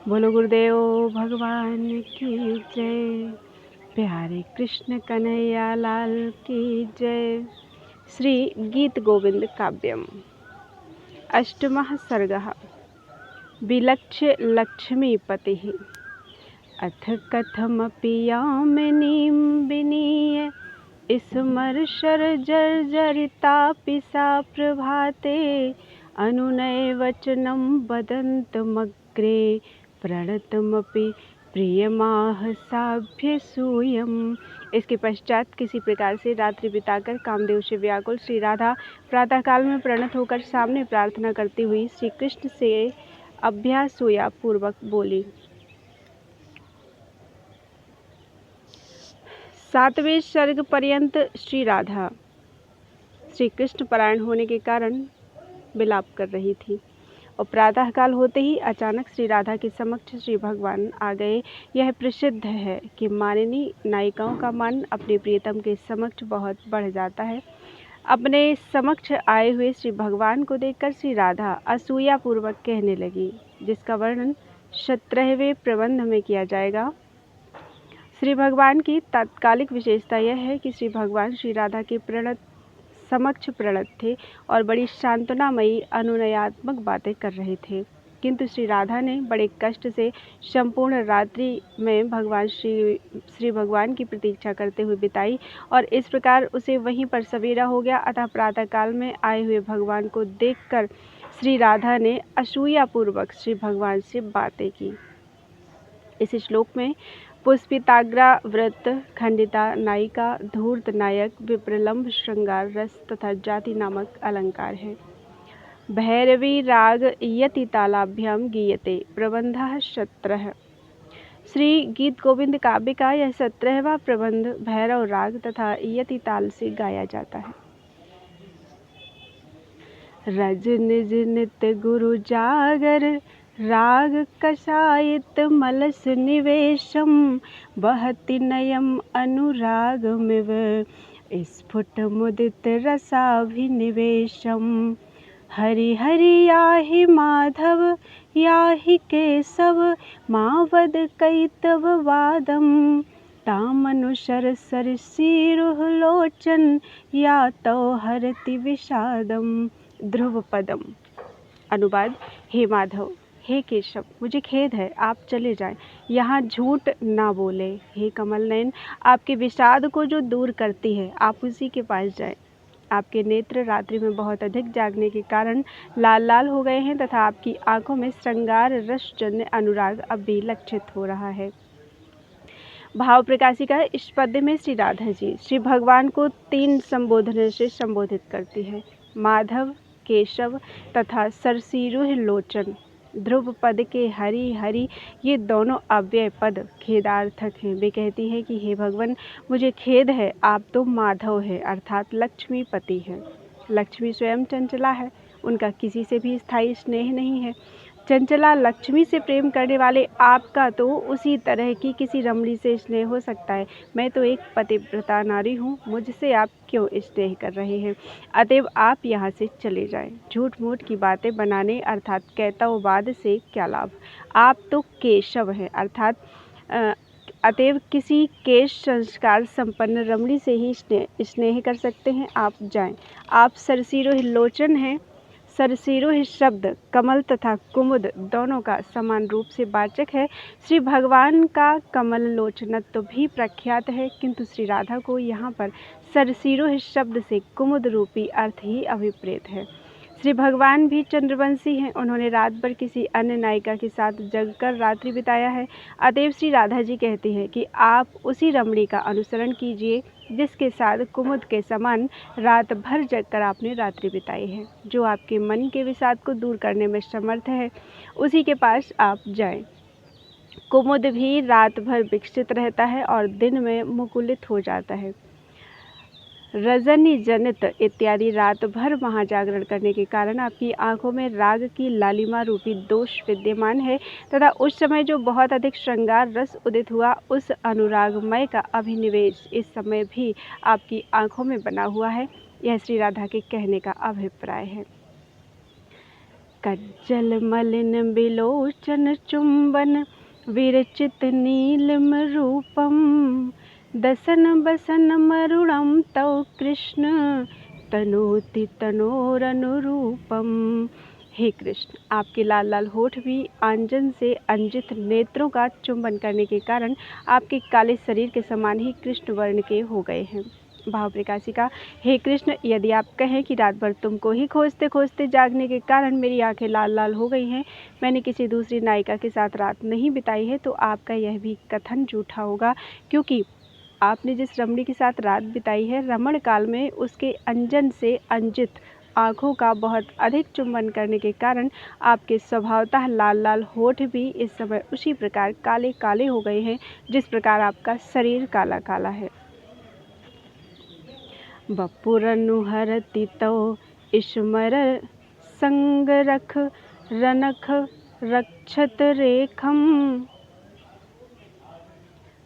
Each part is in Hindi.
बोलो गुरुदेव भगवान की जय। प्यारे कृष्ण कन्हैया लाल की जय। श्री गीत गोविंद काव्यम अष्टमः सर्गः विलक्ष्य लक्ष्मीपतिः। अथ कथमपि यामिनीं विनीय स्मरशरजर्जरितापि सा प्रभाते अनुनय वचनं वदन्तमग्रे प्रणतमपि प्रियमाह साभ्यसूयम्। इसके पश्चात किसी प्रकार से रात्रि बिताकर कामदेव से व्याकुल श्री राधा प्रातःकाल में प्रणत होकर सामने प्रार्थना करती हुई श्री कृष्ण से अभ्यासूया पूर्वक बोली। 7वें सर्ग पर्यंत श्री राधा श्री कृष्ण परायण होने के कारण विलाप कर रही थी और प्रातःकाल होते ही अचानक श्री राधा के समक्ष श्री भगवान आ गए। यह प्रसिद्ध है कि माननी नायिकाओं का मन अपने प्रियतम के समक्ष बहुत बढ़ जाता है। अपने समक्ष आए हुए श्री भगवान को देखकर श्री राधा असूया पूर्वक कहने लगी, जिसका वर्णन 17वें प्रबंध में किया जाएगा। श्री भगवान की तात्कालिक विशेषता यह है कि श्री भगवान श्री राधा के समक्ष प्रणत थे और बड़ी सांत्वनामयी अनुनयात्मक बातें कर रहे थे, किंतु श्री राधा ने बड़े कष्ट से संपूर्ण रात्रि में श्री भगवान की प्रतीक्षा करते हुए बिताई और इस प्रकार उसे वहीं पर सवेरा हो गया। अतः प्रातःकाल में आए हुए भगवान को देखकर श्री राधा ने असूयापूर्वक श्री भगवान से बातें की। इस श्लोक में पुष्पिताग्रा व्रत, खंडिता नायिका, धूर्त नायक, विप्रलंब श्रृंगार रस तथा जाति नामक अलंकार है। भैरवी राग यति तालाभ्याम गीयते प्रबंधः 17। श्री गीत गोविंद काव्य का यह 17वां प्रबंध भैरव राग तथा यति ताल से गाया जाता है। रज निज नित गुरु जागर राग कषायित मलस निवेशम बहति नयम अनुरागमिव स्फुट मुदित रसाभिनिवेशम। हरि हरि याहि माधव याहि केशव मावद कैतव वादम तामनुशर सरसीरुह लोचन या तो हरति विषादम। ध्रुव पदम। अनुवाद: हे माधव, हे केशव, मुझे खेद है, आप चले जाएं, यहाँ झूठ ना बोले। हे कमल नयन, आपके विषाद को जो दूर करती है, आप उसी के पास जाएं। आपके नेत्र रात्रि में बहुत अधिक जागने के कारण लाल लाल हो गए हैं तथा आपकी आंखों में श्रृंगार रसजन्य अनुराग अब भी लक्षित हो रहा है। भाव प्रकाशिका इस पद्य में श्री राधा जी श्री भगवान को 3 संबोधनों से संबोधित करती है: माधव, केशव तथा सरसीरुह लोचन। ध्रुव पद के हरि हरि ये दोनों अव्यय पद खेदार्थक हैं। वे कहती है कि हे भगवान, मुझे खेद है, आप तो माधव है अर्थात लक्ष्मीपति हैं। लक्ष्मी स्वयं चंचला है, उनका किसी से भी स्थायी स्नेह नहीं है। चंचला लक्ष्मी से प्रेम करने वाले आपका तो उसी तरह की किसी रमणी से स्नेह हो सकता है। मैं तो एक पतिव्रता नारी हूँ, मुझसे आप क्यों स्नेह कर रहे हैं? अतएव आप यहाँ से चले जाएं। झूठ मूठ की बातें बनाने अर्थात कैतववाद से क्या लाभ? आप तो केशव हैं अर्थात अतएव किसी केश संस्कार संपन्न रमणी से ही स्नेह कर सकते हैं। आप जाएं। आप सरसीरुह लोचन हैं। सरसीरुह शब्द कमल तथा कुमुद दोनों का समान रूप से वाचक है। श्री भगवान का कमल लोचनत्व भी प्रख्यात है, किंतु श्री राधा को यहाँ पर सरसीरुह शब्द से कुमुद रूपी अर्थ ही अभिप्रेत है। श्री भगवान भी चंद्रवंशी हैं। उन्होंने रात भर किसी अन्य नायिका के साथ जगकर रात्रि बिताया है। अतएव श्री राधा जी कहती हैं कि आप उसी रमणी का अनुसरण कीजिए जिसके साथ कुमुद के समान रात भर जगकर आपने रात्रि बिताई है। जो आपके मन के विषाद को दूर करने में समर्थ है, उसी के पास आप जाएं। कुमुद भी रात भर विकसित रहता है और दिन में मुकुलित हो जाता है। रजनी जनित इत्यादि रात भर महाजागरण करने के कारण आपकी आंखों में राग की लालिमा रूपी दोष विद्यमान है तथा उस समय जो बहुत अधिक श्रृंगार रस उदित हुआ, उस अनुरागमय का अभिनिवेश इस समय भी आपकी आंखों में बना हुआ है। यह श्री राधा के कहने का अभिप्राय है। कज्जल मलिन बिलोचन चुंबन विरचित नीलम रूपम दसन बसन मरुणम तव कृष्ण तनोति तनोरनुरूपम। हे कृष्ण, आपके लाल लाल होठ भी आंजन से अंजित नेत्रों का चुंबन करने के कारण आपके काले शरीर के समान ही कृष्ण वर्ण के हो गए हैं। भाव प्रकाशिका। हे कृष्ण, यदि आप कहें कि रात भर तुमको ही खोजते खोजते जागने के कारण मेरी आंखें लाल लाल हो गई हैं, मैंने किसी दूसरी नायिका के साथ रात नहीं बिताई है, तो आपका यह भी कथन झूठा होगा, क्योंकि आपने जिस रमणी के साथ रात बिताई है, रमण काल में उसके अंजन से अंजित आँखों का बहुत अधिक चुंबन करने के कारण आपके स्वभावतः लाल लाल होठ भी इस समय उसी प्रकार काले काले हो गए हैं जिस प्रकार आपका शरीर काला काला है। बपुरनुहरति तव स्मर संग रख रनख रक्षत रेखम।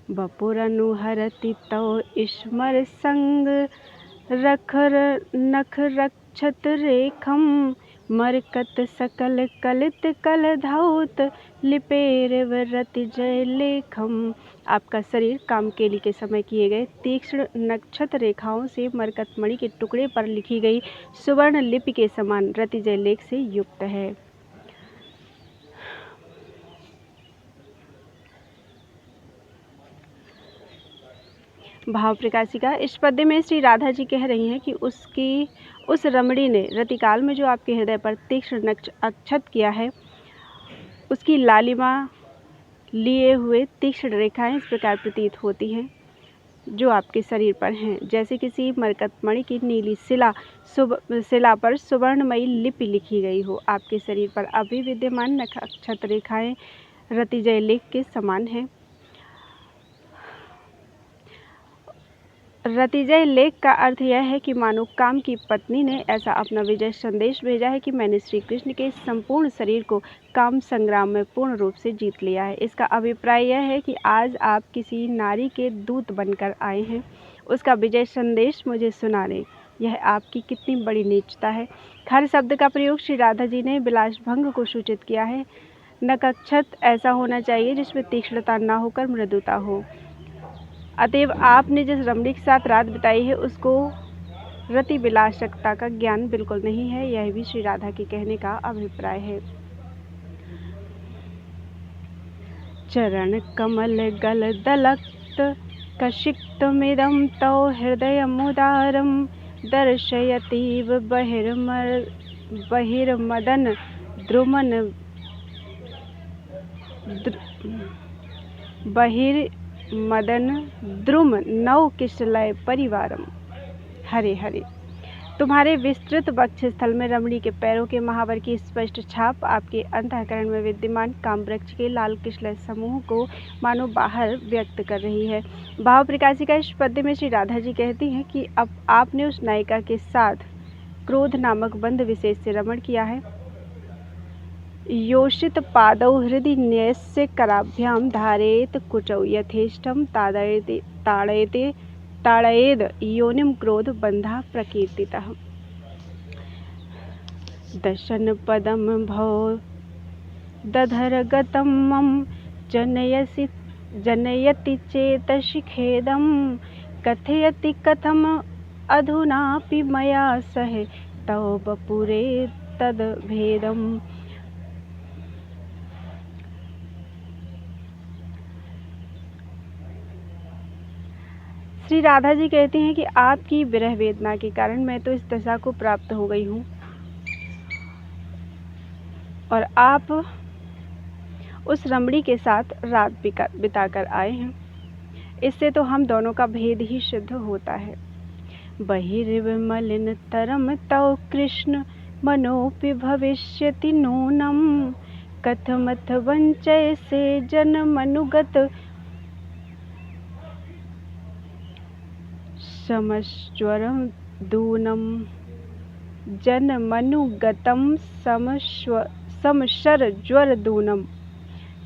बपुरनुहरति तव स्मर संग रख नख रक्षत रेखम। मरकत सकल कलित कल धौत लिपेर रति जय लेखम। आपका शरीर कामकेली के समय किए गए तीक्ष्ण नक्षत्र रेखाओं से मरकतमणि के टुकड़े पर लिखी गई सुवर्ण लिपि के समान रतिजय लेख से युक्त है। भाव प्रकाशिका। इस पद्य में श्री राधा जी कह रही हैं कि उस रमणी ने रतिकाल में जो आपके हृदय पर तीक्ष्ण अक्षत किया है, उसकी लालिमा लिए हुए तीक्ष्ण रेखाएं इस प्रकार प्रतीत होती हैं जो आपके शरीर पर हैं, जैसे किसी मरकतमणि की नीली शिला पर सुवर्णमयी लिपि लिखी गई हो। आपके शरीर पर अभी विद्यमान नख अक्षत रेखाएं रतिजय लेख के समान हैं। रतिजय लेख का अर्थ यह है कि मानो काम की पत्नी ने ऐसा अपना विजय संदेश भेजा है कि मैंने श्री कृष्ण के संपूर्ण शरीर को काम संग्राम में पूर्ण रूप से जीत लिया है। इसका अभिप्राय यह है कि आज आप किसी नारी के दूत बनकर आए हैं, उसका विजय संदेश मुझे सुनाने। यह आपकी कितनी बड़ी नीचता है। खर शब्द का प्रयोग श्री राधा जी ने विलास भंग को सूचित किया है। नखअक्षत ऐसा होना चाहिए जिसमें तीक्ष्णता न होकर मृदुता हो। अतएव आपने जिस रमणी के साथ रात बिताई है उसको रति विलासकता का ज्ञान बिल्कुल नहीं है। यह भी श्री राधा के कहने का अभिप्राय है। चरण कमल गल दलक्त कशिक्तमिदं तौ हृदय मुदारम दर्शयतीव बहिर्मदन द्रुमन बहिर्मदन द्रुम नौ किशलय परिवारम। हरे हरे। तुम्हारे विस्तृत वक्षस्थल में रमणी के पैरों के महावर की स्पष्ट छाप आपके अंतःकरण में विद्यमान कामवृक्ष के लाल किशलय समूह को मानो बाहर व्यक्त कर रही है। भाव प्रकाशिका। इस पद्य में श्री राधा जी कहती हैं कि अब आपने उस नायिका के साथ क्रोध नामक बंध विशेष से रमण किया है। योषित पादौ हृदि न्यस्य कराभ्याम धारयेत कुचौ यथेष्टम ताड़येद योनिम क्रोध बंधा प्रकीर्तितः। दशन पदम भव दधर गतम मम जनयति चेतसि खेदम कथयति कथम अधुनापि मया सह तव बपुरे तद भेदम। श्री राधा जी कहते हैं कि आपकी विरह वेदना के कारण मैं तो इस दशा को प्राप्त हो गई हूँ और आप उस रमणी के साथ रात बिताकर आए हैं। इससे तो हम दोनों का भेद ही सिद्ध होता है। बहिर्व मलिन तरम तव कृष्ण मनोपि भविष्यति नूनम कथमथ वंचय से जन मनुगत समश्वरम दूनम जन मनुगतम समशर ज्वर दूनम।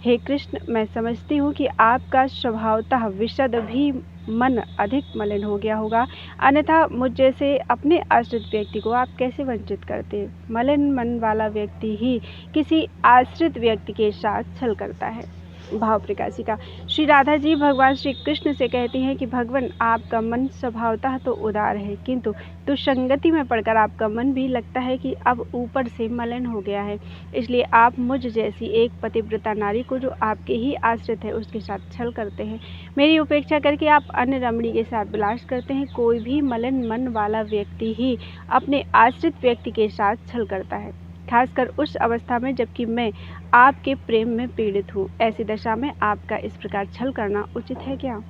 हे कृष्ण, मैं समझती हूँ कि आपका स्वभावतः विशद भी मन अधिक मलिन हो गया होगा, अन्यथा मुझ जैसे अपने आश्रित व्यक्ति को आप कैसे वंचित करते। मलिन मन वाला व्यक्ति ही किसी आश्रित व्यक्ति के साथ छल करता है। भाव प्रकाशिका श्री राधा जी भगवान श्री कृष्ण से कहती हैं कि भगवान, आपका मन स्वभावतः तो उदार है, किंतु दुसंगति में पड़कर आपका मन भी लगता है कि अब ऊपर से मलिन हो गया है। इसलिए आप मुझ जैसी एक पतिव्रता नारी को, जो आपके ही आश्रित है, उसके साथ छल करते हैं। मेरी उपेक्षा करके आप अन्य रमणी के साथ विलास करते हैं। कोई भी मलिन मन वाला व्यक्ति ही अपने आश्रित व्यक्ति के साथ छल करता है, खासकर उस अवस्था में जबकि मैं आपके प्रेम में पीड़ित हूँ। ऐसी दशा में आपका इस प्रकार छल करना उचित है क्या।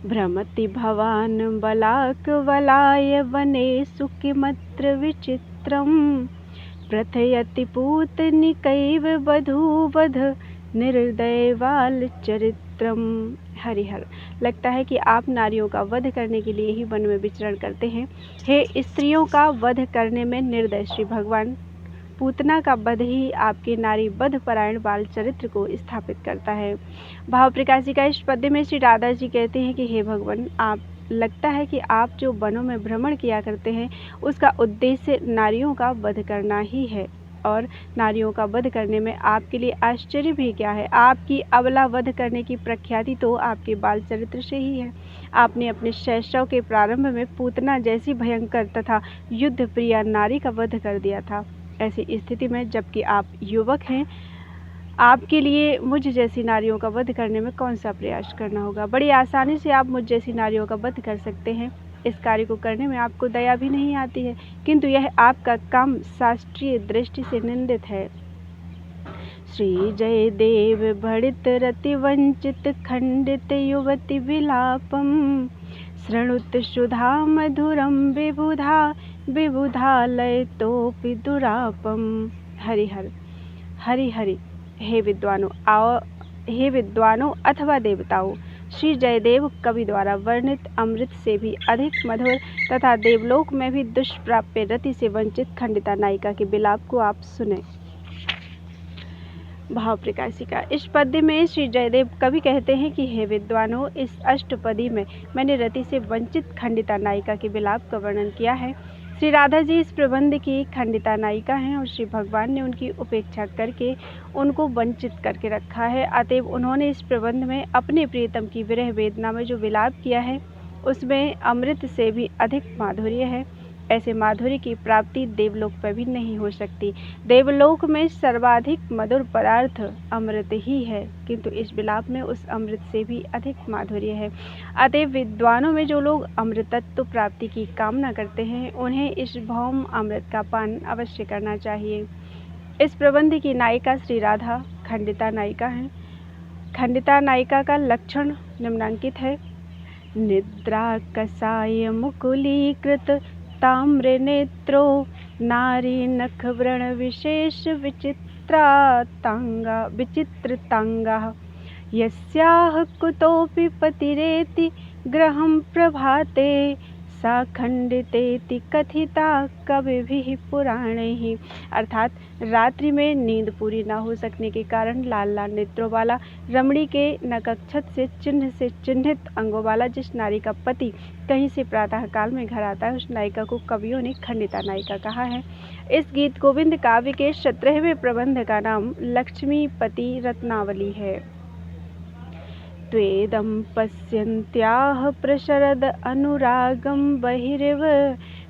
भ्रमति भवान बलाक वलाय वने सुखिमत्र विचित्रम प्रथयति पूतनिकैव वधूवध निर्दयवाल चरित्रम। हरिहर, लगता है कि आप नारियों का वध करने के लिए ही वन में विचरण करते हैं। हे स्त्रियों का वध करने में निर्दय श्री भगवान पूतना का वध ही आपके नारी वध परायण बाल चरित्र को स्थापित करता है। भाव प्रकाशिका इस पद्य में श्री राधा जी कहते हैं कि हे भगवान, आप लगता है कि आप जो वनों में भ्रमण किया करते हैं उसका उद्देश्य नारियों का वध करना ही है, और नारियों का वध करने में आपके लिए आश्चर्य भी क्या है। आपकी अबला वध करने की प्रख्याति तो आपके बाल चरित्र से ही है। आपने अपने शैशव के प्रारंभ में पूतना जैसी भयंकर तथा युद्ध प्रिया नारी का वध कर दिया था। ऐसी स्थिति में जबकि आप युवक हैं, आपके लिए मुझ जैसी नारियों का वध करने में कौन सा प्रयास करना होगा। बड़ी आसानी से आप मुझ जैसी नारियों का वध कर सकते हैं। इस कार्य को करने में आपको दया भी नहीं आती है, किंतु यह आपका काम शास्त्रीय दृष्टि से निंदित है। श्री जयदेव भड़ित रति वंचित खंडित युवति विलापम शृणुत सुधा मधुरम विबुधालय तोपि दुरापम। हरिहर, हरि हे विद्वानों अथवा देवताओं, श्री जयदेव कवि द्वारा वर्णित अमृत से भी अधिक मधुर तथा देवलोक में भी दुष्प्राप्य रति से वंचित खंडिता नायिका के विलाप को आप सुने। भाव प्रकाशिका इस पद्य में श्री जयदेव कवि कहते हैं कि हे विद्वानों, इस अष्टपदी में मैंने रति से वंचित खंडिता नायिका के विलाप का वर्णन किया है। श्री राधा जी इस प्रबंध की खंडिता नायिका हैं और श्री भगवान ने उनकी उपेक्षा करके उनको वंचित करके रखा है। अतएव उन्होंने इस प्रबंध में अपने प्रियतम की विरह वेदना में जो विलाप किया है उसमें अमृत से भी अधिक माधुर्य है। ऐसे माधुर्य की प्राप्ति देवलोक पर भी नहीं हो सकती। देवलोक में सर्वाधिक मधुर पदार्थ अमृत ही है, किंतु इस विलाप में उस अमृत से भी अधिक माधुर्य है। अतएव विद्वानों में जो लोग अमृतत्व प्राप्ति की कामना करते हैं उन्हें इस भौम अमृत का पान अवश्य करना चाहिए। इस प्रबंध की नायिका श्री राधा खंडिता नायिका है। खंडिता नायिका का लक्षण निम्नांकित है। निद्रा कसाय मुकुलीकृत ताम्र नेत्रो नारी नख व्रण विशेष विचित्रतांगा यस्याह कुतोपि पतिरेति ग्रहं प्रभाते सा खंडितेति कथिता कविभिः पुराणैः। अर्थात रात्रि में नींद पूरी न हो सकने के कारण लाल लाल नेत्रों वाला रमणी के नकक्षत से चिन्हित अंगों वाला जिस नारी का पति कहीं से प्रातः काल में घर आता है उस नायिका को कवियों ने खंडिता नायिका कहा है। इस गीत गोविंद काव्य के 17वें प्रबंध का नाम लक्ष्मीपति रत्नावली है। त्वेदं पश्यन्त्याः प्रशरद अनुरागं बहिरिव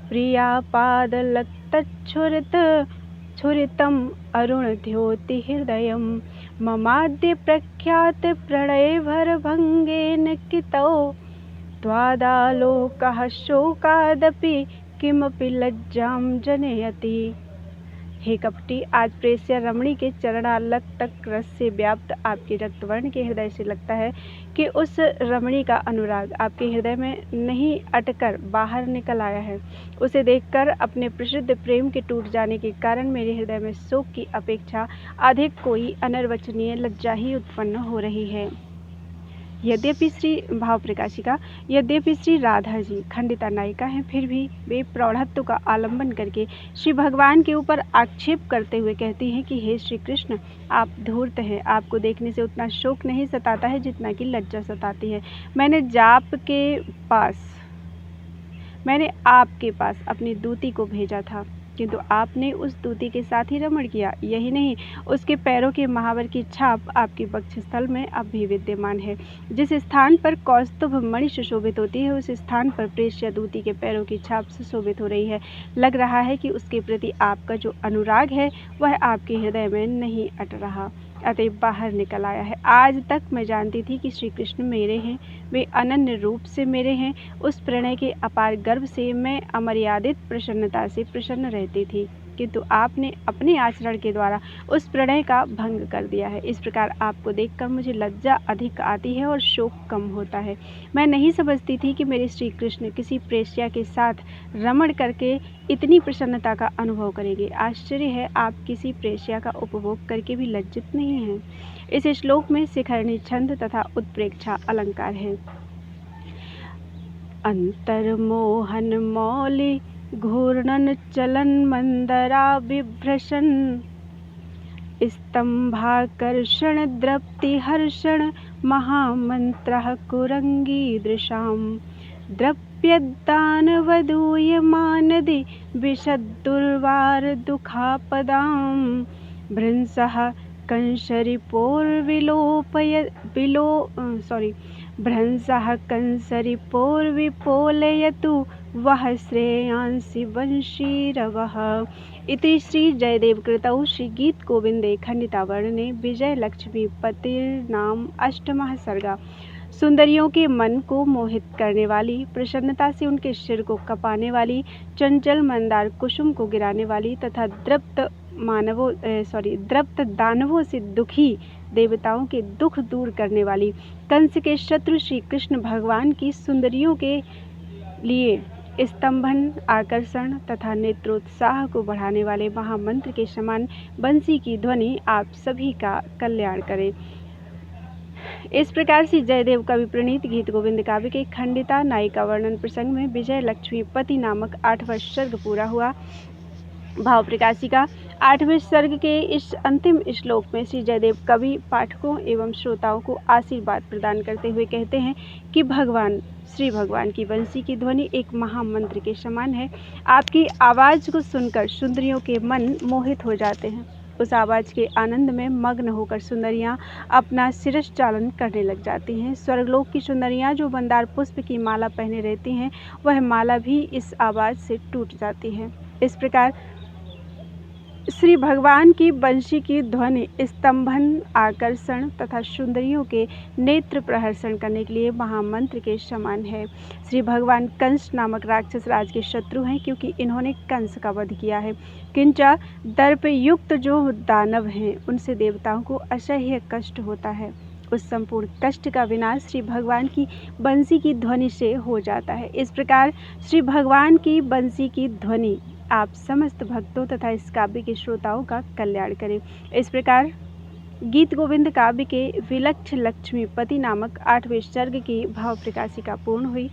प्रियापादलक्तच्छुरितम् अरुणद्योति हृदयं ममाद्य प्रख्यात प्रणयभरभङ्गेन कितौ त्वादालोकः शोकादपि किमपि लज्जां जनयति। हे कपटी, आज प्रेस्या रमणी के चरणालक तक रस से व्याप्त आपके रक्तवर्ण के हृदय से लगता है कि उस रमणी का अनुराग आपके हृदय में नहीं अटकर बाहर निकल आया है। उसे देखकर अपने प्रसिद्ध प्रेम के टूट जाने के कारण मेरे हृदय में शोक की अपेक्षा अधिक कोई अनिर्वचनीय लज्जा ही उत्पन्न हो रही है। यद्यपि श्री भाव प्रकाशिका यद्यपि श्री राधा जी खंडिता नायिका हैं, फिर भी वे प्रौढ़त्व का आलंबन करके श्री भगवान के ऊपर आक्षेप करते हुए कहती हैं कि हे श्री कृष्ण, आप धूर्त हैं, आपको देखने से उतना शोक नहीं सताता है जितना कि लज्जा सताती है। मैंने आपके पास अपनी दूती को भेजा था, किंतु आपने उस दूती के साथ ही रमण किया। यही नहीं, उसके पैरों के महावर की छाप आपके वक्षस्थल में अब भी विद्यमान है। जिस स्थान पर कौस्तुभ मणि सुशोभित होती है, उस स्थान पर प्रेष्या दूती के पैरों की छाप सुशोभित हो रही है। लग रहा है कि उसके प्रति आपका जो अनुराग है वह आपके हृदय में नहीं अट रहा, अतः बाहर निकल आया है। आज तक मैं जानती थी कि श्री कृष्ण मेरे हैं, वे अनन्य रूप से मेरे हैं। उस प्रणय के अपार गर्भ से मैं अमर्यादित प्रसन्नता से प्रसन्न रहती थी, किंतु आपने अपने आचरण के द्वारा उस प्रणय का भंग कर दिया है। इस प्रकार आपको देखकर मुझे लज्जा अधिक आती है और शोक कम होता है। मैं नहीं समझती थी कि मेरे श्री कृष्ण किसी प्रेष्या के साथ रमण करके इतनी प्रसन्नता का अनुभव करेंगे। आश्चर्य है, आप किसी प्रेष्या का उपभोग करके भी लज्जित नहीं हैं। इस श्लोक में शिखरणी छंद तथा उत्प्रेक्षा अलंकार है। अंतर्मोहन मौलि घूर्णन चलन मंदरा बिभ्रशन स्तंभाकर्षण द्रप्ति हर्षण महामंत्रः कुरंगी दृशाम द्रप्यदानवदूयमानदि विशद्दुर्वार दुखापदां भ्रंसः कंसरिपोर्विपोलयतु वह श्रेयांसि वंशीरवः। इति श्री जयदेव कृतौ श्री गीत गोविंदे खंडितावर्णे विजय लक्ष्मी पतिर्नाम अष्टमः सर्गा। सुंदरियों के मन को मोहित करने वाली, प्रसन्नता से उनके सिर को कपाने वाली, चंचल मंदार कुसुम को गिराने वाली तथा द्रप्त दानवों से दुखी देवताओं के दुख दूर करने वाली, कंस के शत्रु श्री कृष्ण भगवान की सुंदरियों के लिए स्तंभन, आकर्षण तथा नेत्रोत्साह को बढ़ाने वाले महामंत्र के समान बंसी की ध्वनि आप सभी का कल्याण करे। इस प्रकार से जयदेव कवि प्रणीत गीत गोविंद काव्य के खंडिता नायिका वर्णन प्रसंग में विजय लक्ष्मी पति नामक 8वां सर्ग पूरा हुआ। भाव प्रकाशिका 8वें सर्ग के इस अंतिम श्लोक में श्री जयदेव कवि पाठकों एवं श्रोताओं को आशीर्वाद प्रदान करते हुए कहते हैं कि श्री भगवान की बंसी की ध्वनि एक महामंत्र के समान है। आपकी आवाज़ को सुनकर सुंदरियों के मन मोहित हो जाते हैं। उस आवाज़ के आनंद में मग्न होकर सुंदरियां अपना शिरस चालन करने लग जाती हैं। स्वर्गलोक की सुंदरियां जो मंदार पुष्प की माला पहने रहती हैं, वह माला भी इस आवाज़ से टूट जाती है। इस प्रकार श्री भगवान की बंशी की ध्वनि स्तंभन, आकर्षण तथा सुंदरियों के नेत्र प्रहर्षण करने के लिए महामंत्र के समान है। श्री भगवान कंस नामक राक्षस राज के शत्रु हैं, क्योंकि इन्होंने कंस का वध किया है। किंच दर्प युक्त जो दानव हैं, उनसे देवताओं को असह्य कष्ट होता है। उस संपूर्ण कष्ट का विनाश श्री भगवान की बंसी की ध्वनि से हो जाता है। इस प्रकार श्री भगवान की बंसी की ध्वनि आप समस्त भक्तों तथा इस काव्य के श्रोताओं का कल्याण करें। इस प्रकार गीत गोविंद काव्य के विलक्ष लक्ष्मीपति नामक 8वें सर्ग की भाव प्रकाशिका पूर्ण हुई।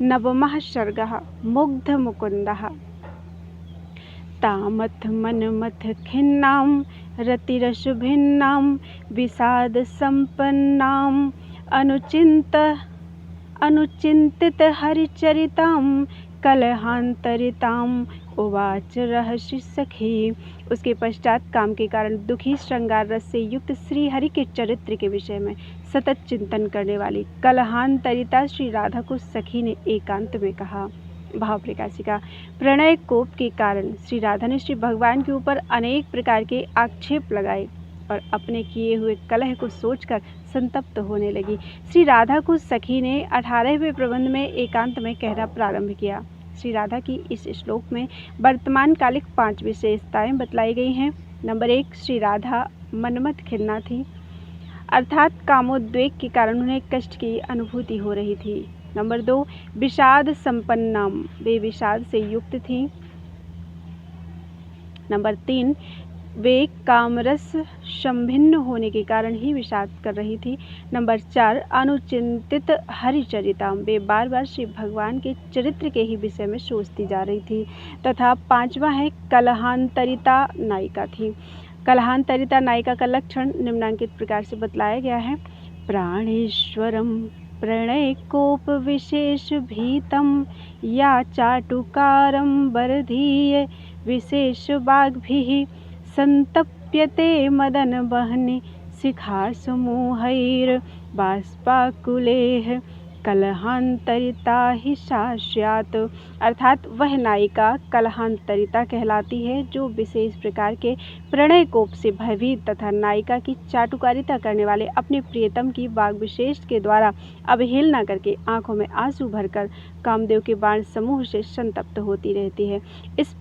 नवमः सर्गः मुग्ध मुकुंदः। तामथ मनमथ खिन्नां रतिरस भिन्नां विषाद संपन्नां अनुचिंतित हरिचरितां कलहांतरितां उवाच रहस्य सखी। उसके पश्चात काम के कारण दुखी श्रृंगार रस से युक्त श्री हरि के चरित्र के विषय में सतत चिंतन करने वाली कलहांतरिता श्री राधा को सखी ने एकांत में कहा। भाव प्रकाशिका प्रणय कोप के कारण श्री राधा ने श्री भगवान के ऊपर अनेक प्रकार के आक्षेप लगाए और अपने किए हुए कलह को सोचकर संतप्त होने लगी। श्री राधा को सखी ने 18वें प्रबंध में एकांत में कहना प्रारंभ किया। श्री राधा की इस श्लोक में वर्तमान कालिक 5 विशेषताएं बतलाई गई हैं। नंबर 1, श्री राधा मनमथ खिन्ना थी, अर्थात कामोद्वेग के कारण उन्हें कष्ट की अनुभूति हो रही थी। नंबर 2, विषाद संपन्नाम, वे विषाद से युक्त थी। नंबर 3, वे कामरस संभिन्न होने के कारण ही विषाद कर रही थी। नंबर 4, अनुचिंतित हरिचरिता, वे बार बार श्री भगवान के चरित्र के ही विषय में सोचती जा रही थी। तथा 5वां है कलहांतरिता नायिका थी। कलहांतरिता नायिका का लक्षण निम्नांकित प्रकार से बतलाया गया है। प्राणेश्वरम प्रणयकोप विशेष भीतम या चाटुकारं वरधीय विशेष वाग्भिः संतप्यते मदन बहनि शिखासमूहैर् बाष्पाकुलेः कलहांतरिता ही सा स्यात्। अर्थात वह नायिका कलहांतरिता कहलाती है जो विशेष प्रकार के प्रणय कोप से भयभीत तथा नायिका की चाटुकारिता करने वाले अपने प्रियतम की वाग विशेष के द्वारा अवहेलना करके आंखों में आंसू भरकर कामदेव के बाण समूह से संतप्त होती रहती है। इस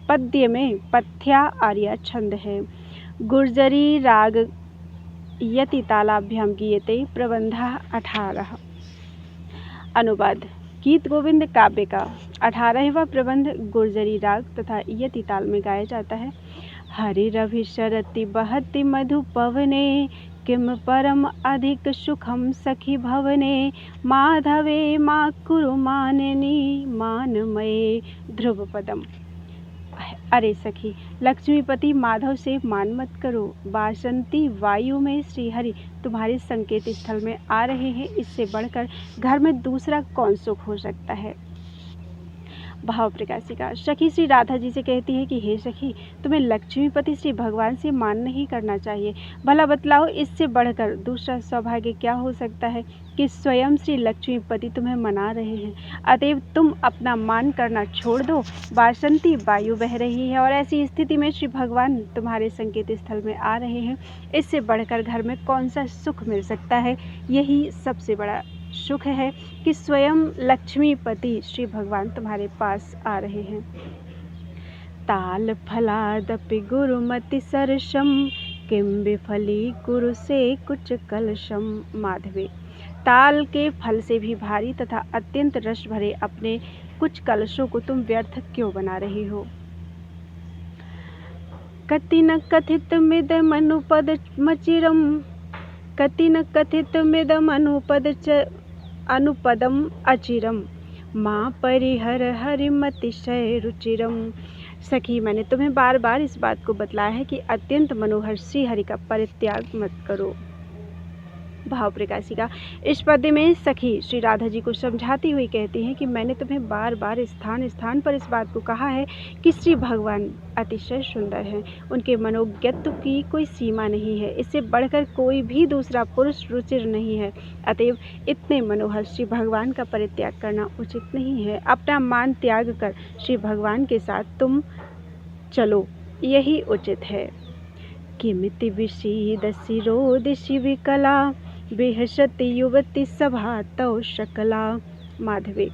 पद्य में पथ्या आर्या छंद है। गुर्जरी राग यति तालाभ्याम गीयते प्रबंधा 18। अनुवाद। गीत गोविंद काव्य का 18वां प्रबंध गुर्जरी राग तथा यति ताल में गाया जाता है। हरिरभिशरति बहति मधु पवने किम परम अधिक सुखम सखी भवने माधवे मा कुरु माननी मानमये ध्रुव पदम। अरे सखी, लक्ष्मीपति माधव से मान मत करो। वासंती वायु में श्रीहरि तुम्हारे संकेत स्थल में आ रहे हैं, इससे बढ़कर घर में दूसरा कौन सुख हो सकता है। भाव प्रकाशिका। सखी श्री राधा जी से कहती है कि हे सखी, तुम्हें लक्ष्मीपति श्री भगवान से मान नहीं करना चाहिए। भला बतलाओ, इससे बढ़कर दूसरा सौभाग्य क्या हो सकता है कि स्वयं श्री लक्ष्मीपति तुम्हें मना रहे हैं। अतएव तुम अपना मान करना छोड़ दो। वासंती वायु बह रही है और ऐसी स्थिति में श्री भगवान तुम्हारे संकेत स्थल में आ रहे हैं, इससे बढ़कर घर में कौन सा सुख मिल सकता है। यही सबसे बड़ा सुख है कि स्वयं लक्ष्मीपति श्री भगवान तुम्हारे पास आ रहे हैं। ताल फलादपि गुरुमति सरसम किम विफली गुरु से कुछ कलशम। माधवे। ताल के फल से भी भारी तथा अत्यंत रस भरे अपने कुछ कलशों को तुम व्यर्थ क्यों बना रही हो। कति न कथित मिदम अनुपद मचिरम कति न कथित मिदम अनुपदम अचिरम माँ परिहर हरिमतिशय रुचिरम। सखी, मैंने तुम्हें बार बार इस बात को बतलाया है कि अत्यंत मनोहर श्री हरि का परित्याग मत करो। भाव प्रकाशिका। इस पद्य में सखी श्री राधा जी को समझाती हुई कहती हैं कि मैंने तुम्हें बार बार स्थान स्थान पर इस बात को कहा है कि श्री भगवान अतिशय सुंदर हैं, उनके मनोज्ञत्व की कोई सीमा नहीं है, इससे बढ़कर कोई भी दूसरा पुरुष रुचिर नहीं है। अतएव इतने मनोहर श्री भगवान का परित्याग करना उचित नहीं है। अपना मान त्याग कर श्री भगवान के साथ तुम चलो, यही उचित है। किमिति विषीदसि रोदिषि विकला बेहसति युवती सभा तव शकला। माधवी।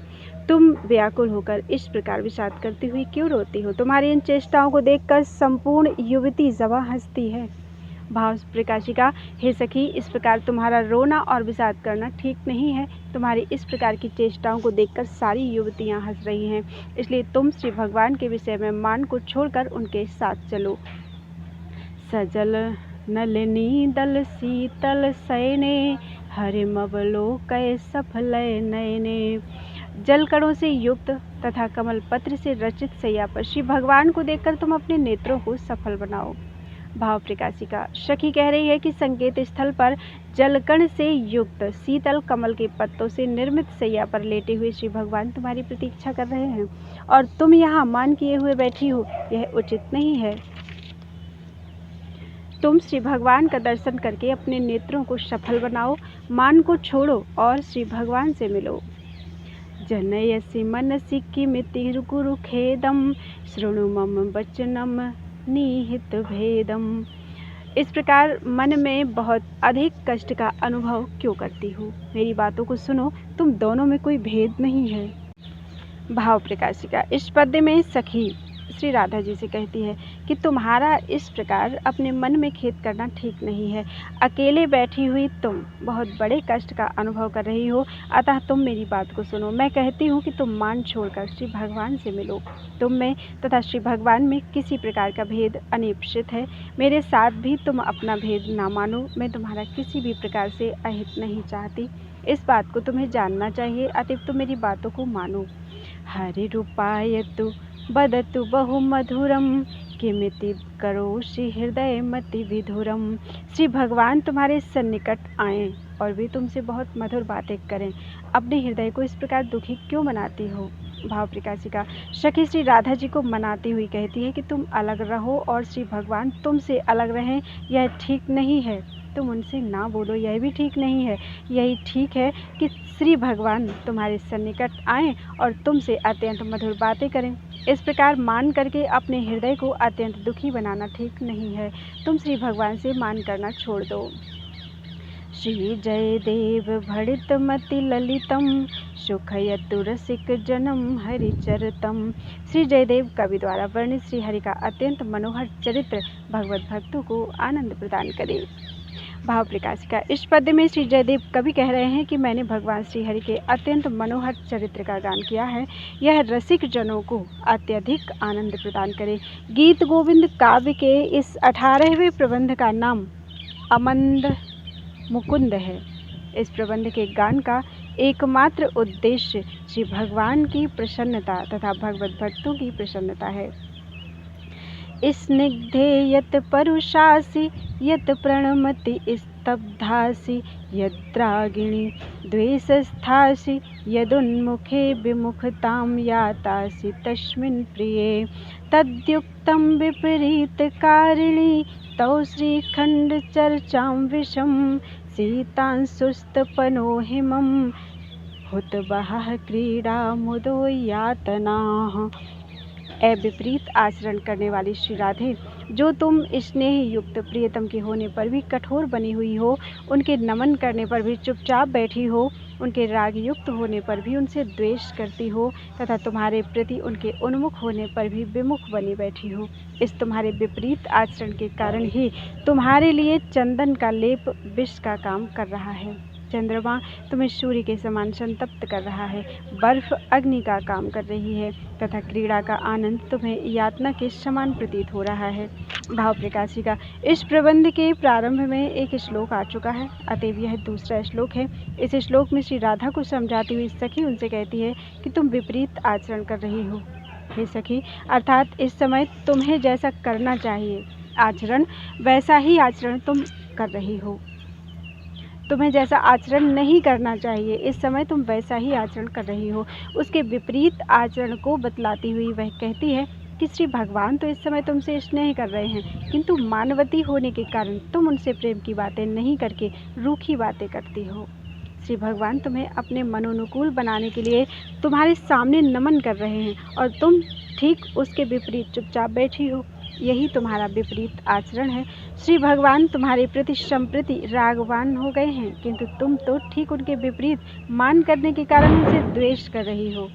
तुम व्याकुल होकर इस प्रकार विषाद करती हुई क्यों रोती हो। तुम्हारी इन चेष्टाओं को देखकर संपूर्ण युवती सभा हंसती है। भाव प्रकाशिका। हे सखी, इस प्रकार तुम्हारा रोना और विषाद करना ठीक नहीं है। तुम्हारी इस प्रकार की चेष्टाओं को देखकर सारी युवतियां हंस रही हैं, इसलिए तुम श्री भगवान के विषय में मान को छोड़कर उनके साथ चलो। सजल नलिनी दल शीतल सैने हरिमवलोकय सफलय नयने। जलकणों से युक्त तथा कमल पत्र से रचित सैया पर श्री भगवान को देखकर तुम अपने नेत्रों को सफल बनाओ। भाव प्रकाशिका। सखी कह रही है कि संकेत स्थल पर जलकण से युक्त शीतल कमल के पत्तों से निर्मित सैया पर लेटे हुए श्री भगवान तुम्हारी प्रतीक्षा कर रहे हैं और तुम यहाँ मान किए हुए बैठी हो, यह उचित नहीं है। तुम श्री भगवान का दर्शन करके अपने नेत्रों को सफल बनाओ, मान को छोड़ो और श्री भगवान से मिलो। जनयसि मनसि किमिति गुरु खेदम शृणु मम वचनम निहित भेदम। इस प्रकार मन में बहुत अधिक कष्ट का अनुभव क्यों करती हो। मेरी बातों को सुनो, तुम दोनों में कोई भेद नहीं है। भाव प्रकाशिका। इस पद्य में सखी श्री राधा जी से कहती है कि तुम्हारा इस प्रकार अपने मन में खेद करना ठीक नहीं है। अकेले बैठी हुई तुम बहुत बड़े कष्ट का अनुभव कर रही हो, अतः तुम मेरी बात को सुनो। मैं कहती हूँ कि तुम मान छोड़कर श्री भगवान से मिलो। तुम में तथा श्री भगवान में किसी प्रकार का भेद अनिश्चित है। मेरे साथ भी तुम अपना भेद ना मानो। मैं तुम्हारा किसी भी प्रकार से अहित नहीं चाहती। इस बात को तुम्हें जानना चाहिए, अतएव तुम मेरी बातों को मानो। हरि रूपाय तु बदतु बहु मधुरम किमिति करोषि हृदय मति विधुरम। श्री भगवान तुम्हारे सन्निकट आएं और वे तुमसे बहुत मधुर बातें करें। अपने हृदय को इस प्रकार दुखी क्यों मनाती हो? भाव प्रकाशिका सखी श्री राधा जी को मनाती हुई कहती है कि तुम अलग रहो और श्री भगवान तुमसे अलग रहें, यह ठीक नहीं है। तुम उनसे ना बोलो, यह भी ठीक नहीं है। यही ठीक है कि श्री भगवान तुम्हारे सन्निकट आएं और तुमसे अत्यंत मधुर बातें करें। इस प्रकार मान करके अपने हृदय को अत्यंत दुखी बनाना ठीक नहीं है। तुम श्री भगवान से मान करना छोड़ दो। श्री जयदेव भड़ित मति ललितम सुखयतु रसिक जनम हरिचरतम। श्री जयदेव कवि द्वारा वर्णित श्री हरि का अत्यंत मनोहर चरित्र भगवत भक्तों को आनंद प्रदान करे। भाव प्रकाशिका इस पद्य में श्री जयदेव कवि कह रहे हैं कि मैंने भगवान श्री हरि के अत्यंत मनोहर चरित्र का गान किया है। यह रसिक जनों को अत्यधिक आनंद प्रदान करे। गीत गोविंद काव्य के इस 18वें प्रबंध का नाम अमंद मुकुंद है। इस प्रबंध के गान का एकमात्र उद्देश्य श्री भगवान की प्रसन्नता तथा भगवत भक्तों की प्रसन्नता है। स्निग्धे यत परुषासि यत प्रणमति स्तब्धासि यद्रागिणी द्वेषस्थासि यदुन्मुखे विमुखतां यातासि तस्मिन् प्रिये तद्युक्तं विपरीतकारिणी तौ श्रीखण्ड चर्चां विषं शीतांशुस्तपनो हिमं हुतबहः क्रीडा मुदो यातनाः। विपरीत आचरण करने वाली श्री राधे, जो तुम स्नेह युक्त प्रियतम के होने पर भी कठोर बनी हुई हो, उनके नमन करने पर भी चुपचाप बैठी हो, उनके राग युक्त होने पर भी उनसे द्वेष करती हो तथा तुम्हारे प्रति उनके उन्मुख होने पर भी विमुख बनी बैठी हो। इस तुम्हारे विपरीत आचरण के कारण ही तुम्हारे लिए चंदन का लेप विष का काम कर रहा है। चंद्रमा तुम्हें सूर्य के समान संतप्त कर रहा है, बर्फ अग्नि का काम कर रही है तथा क्रीड़ा का आनंद तुम्हें यातना के समान प्रतीत हो रहा है। भाव प्रकाशिका इस प्रबंध के प्रारंभ में एक श्लोक आ चुका है, अतएव यह दूसरा श्लोक है। इस श्लोक में श्री राधा को समझाती हुई सखी उनसे कहती है कि तुम विपरीत आचरण कर रही हो। हे सखी, अर्थात इस समय तुम्हें जैसा करना चाहिए आचरण, वैसा ही आचरण तुम कर रही हो। तुम्हें जैसा आचरण नहीं करना चाहिए इस समय तुम वैसा ही आचरण कर रही हो। उसके विपरीत आचरण को बतलाती हुई वह कहती है कि श्री भगवान तो इस समय तुमसे स्नेह कर रहे हैं, किंतु मानवती होने के कारण तुम उनसे प्रेम की बातें नहीं करके रूखी बातें करती हो। श्री भगवान तुम्हें अपने मनोनुकूल बनाने के लिए तुम्हारे सामने नमन कर रहे हैं और तुम ठीक उसके विपरीत चुपचाप बैठी हो। यही तुम्हारा विपरीत आचरण है। श्री भगवान तुम्हारे प्रति संप्रति रागवान हो गए हैं, किंतु तुम तो ठीक उनके विपरीत मान करने के कारण उनसे द्वेष कर रही हो।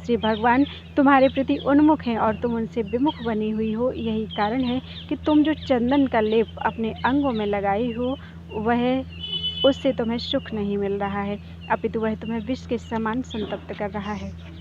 श्री भगवान तुम्हारे प्रति उन्मुख हैं और तुम उनसे विमुख बनी हुई हो। यही कारण है कि तुम जो चंदन का लेप अपने अंगों में लगाई हो, वह उससे तुम्हें सुख नहीं मिल रहा है, अपितु वह तुम्हें विष के समान संतप्त कर रहा है।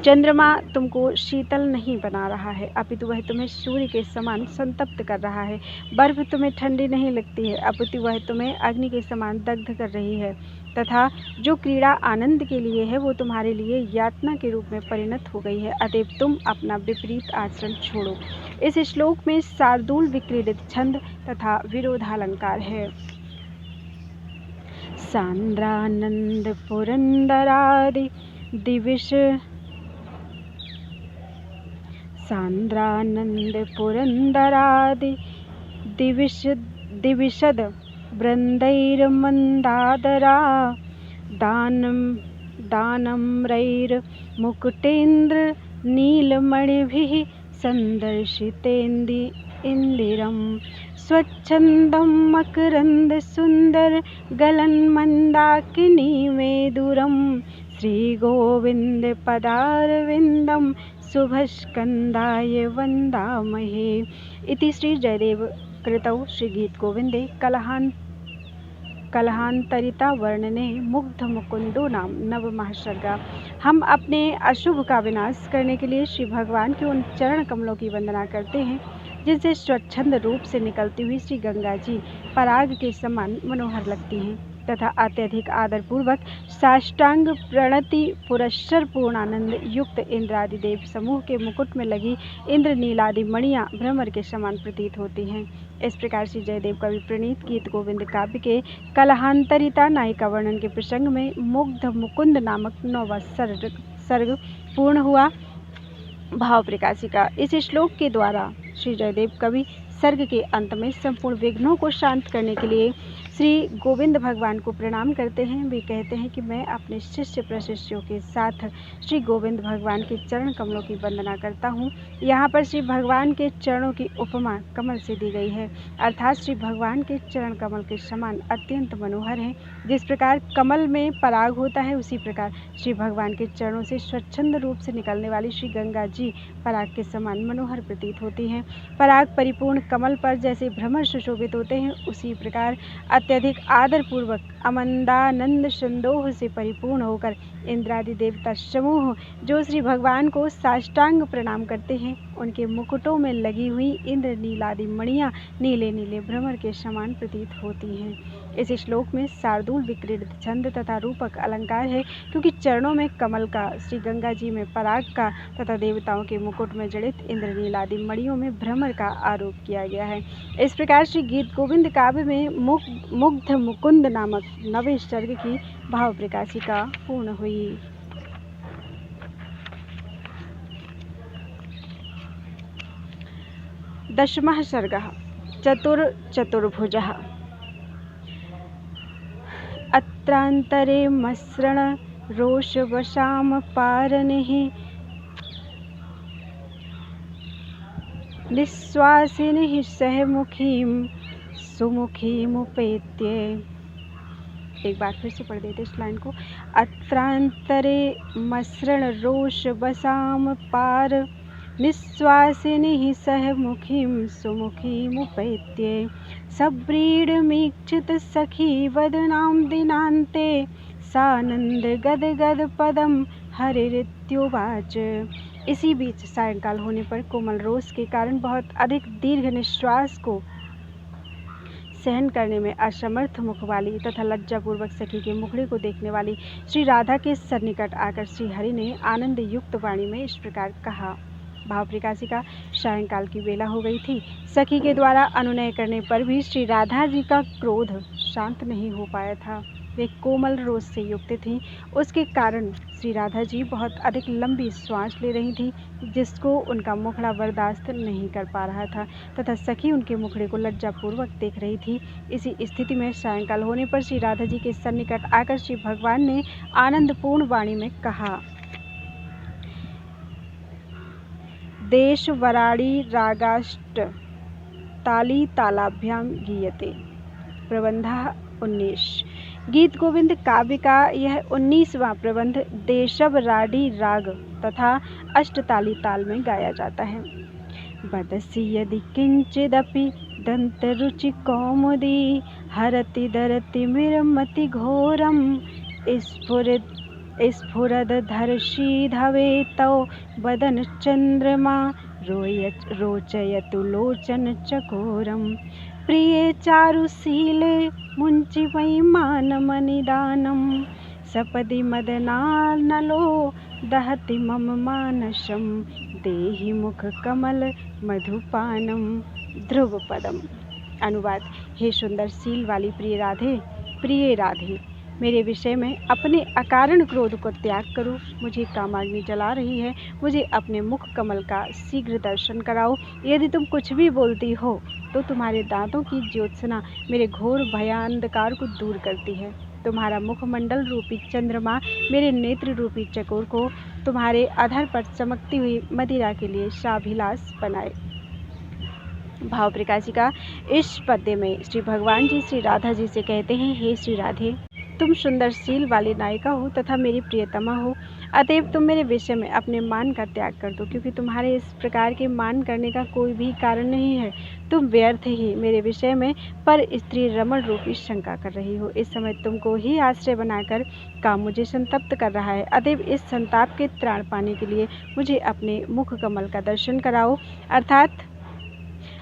चंद्रमा तुमको शीतल नहीं बना रहा है, अपितु वह तुम्हें सूर्य के समान संतप्त कर रहा है। बर्फ तुम्हें ठंडी नहीं लगती है, अपितु वह तुम्हें अग्नि के समान दग्ध कर रही है। तथा जो क्रीड़ा आनंद के लिए है वो तुम्हारे लिए यातना के रूप में परिणत हो गई है। अतएव तुम अपना विपरीत आचरण छोड़ो। इस श्लोक में शार्दूल विक्रीडित छंद तथा विरोधालंकार है। सांद्रानंद पुरंदरादि दिविश सांद्रानंद पुरंदरादि दिविशद वृंदैर्मंदादरा दानम्रैर्मुकुटेन्द्र नीलमणिभिः संदर्शितेन्दिरं स्वच्छन्दं मकरन्द सुंदर गलन्मन्दाकिनी मेदुरं श्रीगोविन्द पदारविन्दं शुभस्कन्धाय वन्दामहे। इति श्री जयदेव कृतौ श्रीगीतगोविन्दे कलहान्तरिता वर्णने मुग्ध मुकुंदो नाम नवमः सर्गा। हम अपने अशुभ का विनाश करने के लिए श्री भगवान के उन चरण कमलों की वंदना करते हैं जिनसे स्वच्छंद रूप से निकलती हुई श्री गंगा जी पराग के समान मनोहर लगती हैं तथा अत्यधिक आदर पूर्वक साष्टांग प्रणति पुरस्सर पूर्णानंद युक्त इंद्रादि देव समूह के मुकुट में लगी इंद्र नीलादि मणियां भ्रमर के समान प्रतीत होती हैं। इस प्रकार श्री जयदेव कवि प्रणीत गीत गोविंद काव्य के कलहांतरिता नायिका वर्णन के प्रसंग में मुग्ध मुकुंद नामक 9वां सर्ग पूर्ण हुआ। भाव प्रकाशिका। इस श्लोक के द्वारा श्री जयदेव कवि सर्ग के अंत में संपूर्ण विघ्नों को शांत करने के लिए श्री गोविंद भगवान को प्रणाम करते हैं। वे कहते हैं कि मैं अपने शिष्य प्रशिष्यों के साथ श्री गोविंद भगवान के चरण कमलों की वंदना करता हूँ। यहाँ पर श्री भगवान के चरणों की उपमा कमल से दी गई है, अर्थात श्री भगवान के चरण कमल के समान अत्यंत मनोहर हैं। जिस प्रकार कमल में पराग होता है, उसी प्रकार श्री भगवान के चरणों से स्वच्छंद रूप से निकलने वाली श्री गंगा जी पराग के समान मनोहर प्रतीत होती हैं। पराग परिपूर्ण कमल पर जैसे भ्रमर सुशोभित होते हैं, उसी प्रकार अत्यधिक आदर पूर्वक अमंदानंद संदोह से परिपूर्ण होकर इंद्रादि देवता समूह जो श्री भगवान को साष्टांग प्रणाम करते हैं, उनके मुकुटों में लगी हुई इंद्र नीलादि मणियां नीले नीले भ्रमर के समान प्रतीत होती हैं। इस श्लोक में शार्दूल विक्रीडित छंद तथा रूपक अलंकार है, क्योंकि चरणों में कमल का, श्री गंगा जी में पराग का तथा देवताओं के मुकुट में जड़ित इंद्र नीलादि मणियों में भ्रमर का आरोप किया गया है। इस प्रकार श्री गीत गोविंद काव्य में मुग्ध मुकुंद नामक 9वें सर्ग की भाव प्रकाशिका पूर्ण हुई। दशमः सर्गः चतुर्भुजः। अत्रान्तरे मसृण रोषवशाम पारनिः निःश्वासिनिः सहमुखीं सुमुखीमुपेत्य। एक बार फिर से पढ़ देते इस लाइन को। अत्रान्तरे मसृण रोषवशाम पार निःश्वासिनिः सहमुखीं सुमुखीमुपेत्य। सव्रीडमीक्षित सखी वदनां दिनान्ते सानंद गदगद पदम हरिरित्युवाच। इसी बीच सायंकाल होने पर कोमल रोष के कारण बहुत अधिक दीर्घ निश्वास को सहन करने में असमर्थ मुख वाली तथा लज्जापूर्वक सखी के मुखड़े को देखने वाली श्री राधा के सन्निकट आकर श्री हरि ने आनंद युक्त वाणी में इस प्रकार कहा। भाव प्रकाशिका। सायंकाल की बेला हो गई थी। सखी के द्वारा अनुनय करने पर भी श्री राधा जी का क्रोध शांत नहीं हो पाया था। वे कोमल रोष से युक्त थीं, उसके कारण श्री राधा जी बहुत अधिक लंबी श्वास ले रही थीं, जिसको उनका मुखड़ा बर्दाश्त नहीं कर पा रहा था तथा सखी उनके मुखड़े को लज्जापूर्वक देख रही थी। इसी स्थिति में सायंकाल होने पर श्री राधा जी के सन्निकट आकर श्री भगवान ने आनंदपूर्ण वाणी में कहा। देशवराड़ी रागाष्ट ताली तालाभ्याम गीयते। प्रबंधः 19। गीत गोविंद काव्य का यह 19वां प्रबंध देशवराड़ी राग तथा अष्टताली ताल में गाया जाता है। बदसि यदि किंचिदपि दंत रुचि कौमुदी हरति दरति मिरमति घोरम स्फुरदधर्षि धवे तौ बदन चंद्रमा रोचयतु लोचन चकोरम। प्रिये चारुशीले मुंचि वैमानमनिदानम सपदि मदनानलो दहति मम मानसम देहि मुख कमल मधुपानम। ध्रुव पदम। अनुवाद। हे सुंदर शील वाली प्रिय राधे, मेरे विषय में अपने अकारण क्रोध को त्याग करो। मुझे कामाग्नि जला रही है, मुझे अपने मुख कमल का शीघ्र दर्शन कराओ। यदि तुम कुछ भी बोलती हो तो तुम्हारे दांतों की ज्योत्सना मेरे घोर भयांधकार को दूर करती है। तुम्हारा मुखमंडल रूपी चंद्रमा मेरे नेत्र रूपी चकोर को तुम्हारे अधर पर चमकती हुई मदिरा के लिए शाभिलाष बनाए। भाव प्रकाशिका। इस पद्य में श्री भगवान जी श्री राधा जी से कहते हैं, हे श्री राधे, तुम सुंदरशील वाली नायिका हो तथा मेरी प्रियतमा हो, अतएव तुम मेरे विषय में अपने मान का त्याग कर दो, क्योंकि तुम्हारे इस प्रकार के मान करने का कोई भी कारण नहीं है। तुम व्यर्थ ही मेरे विषय में पर स्त्री रमण रूपी शंका कर रही हो। इस समय तुमको ही आश्रय बनाकर काम मुझे संतप्त कर रहा है, अतएव इस संताप के त्राण पाने के लिए मुझे अपने मुख कमल का दर्शन कराओ, अर्थात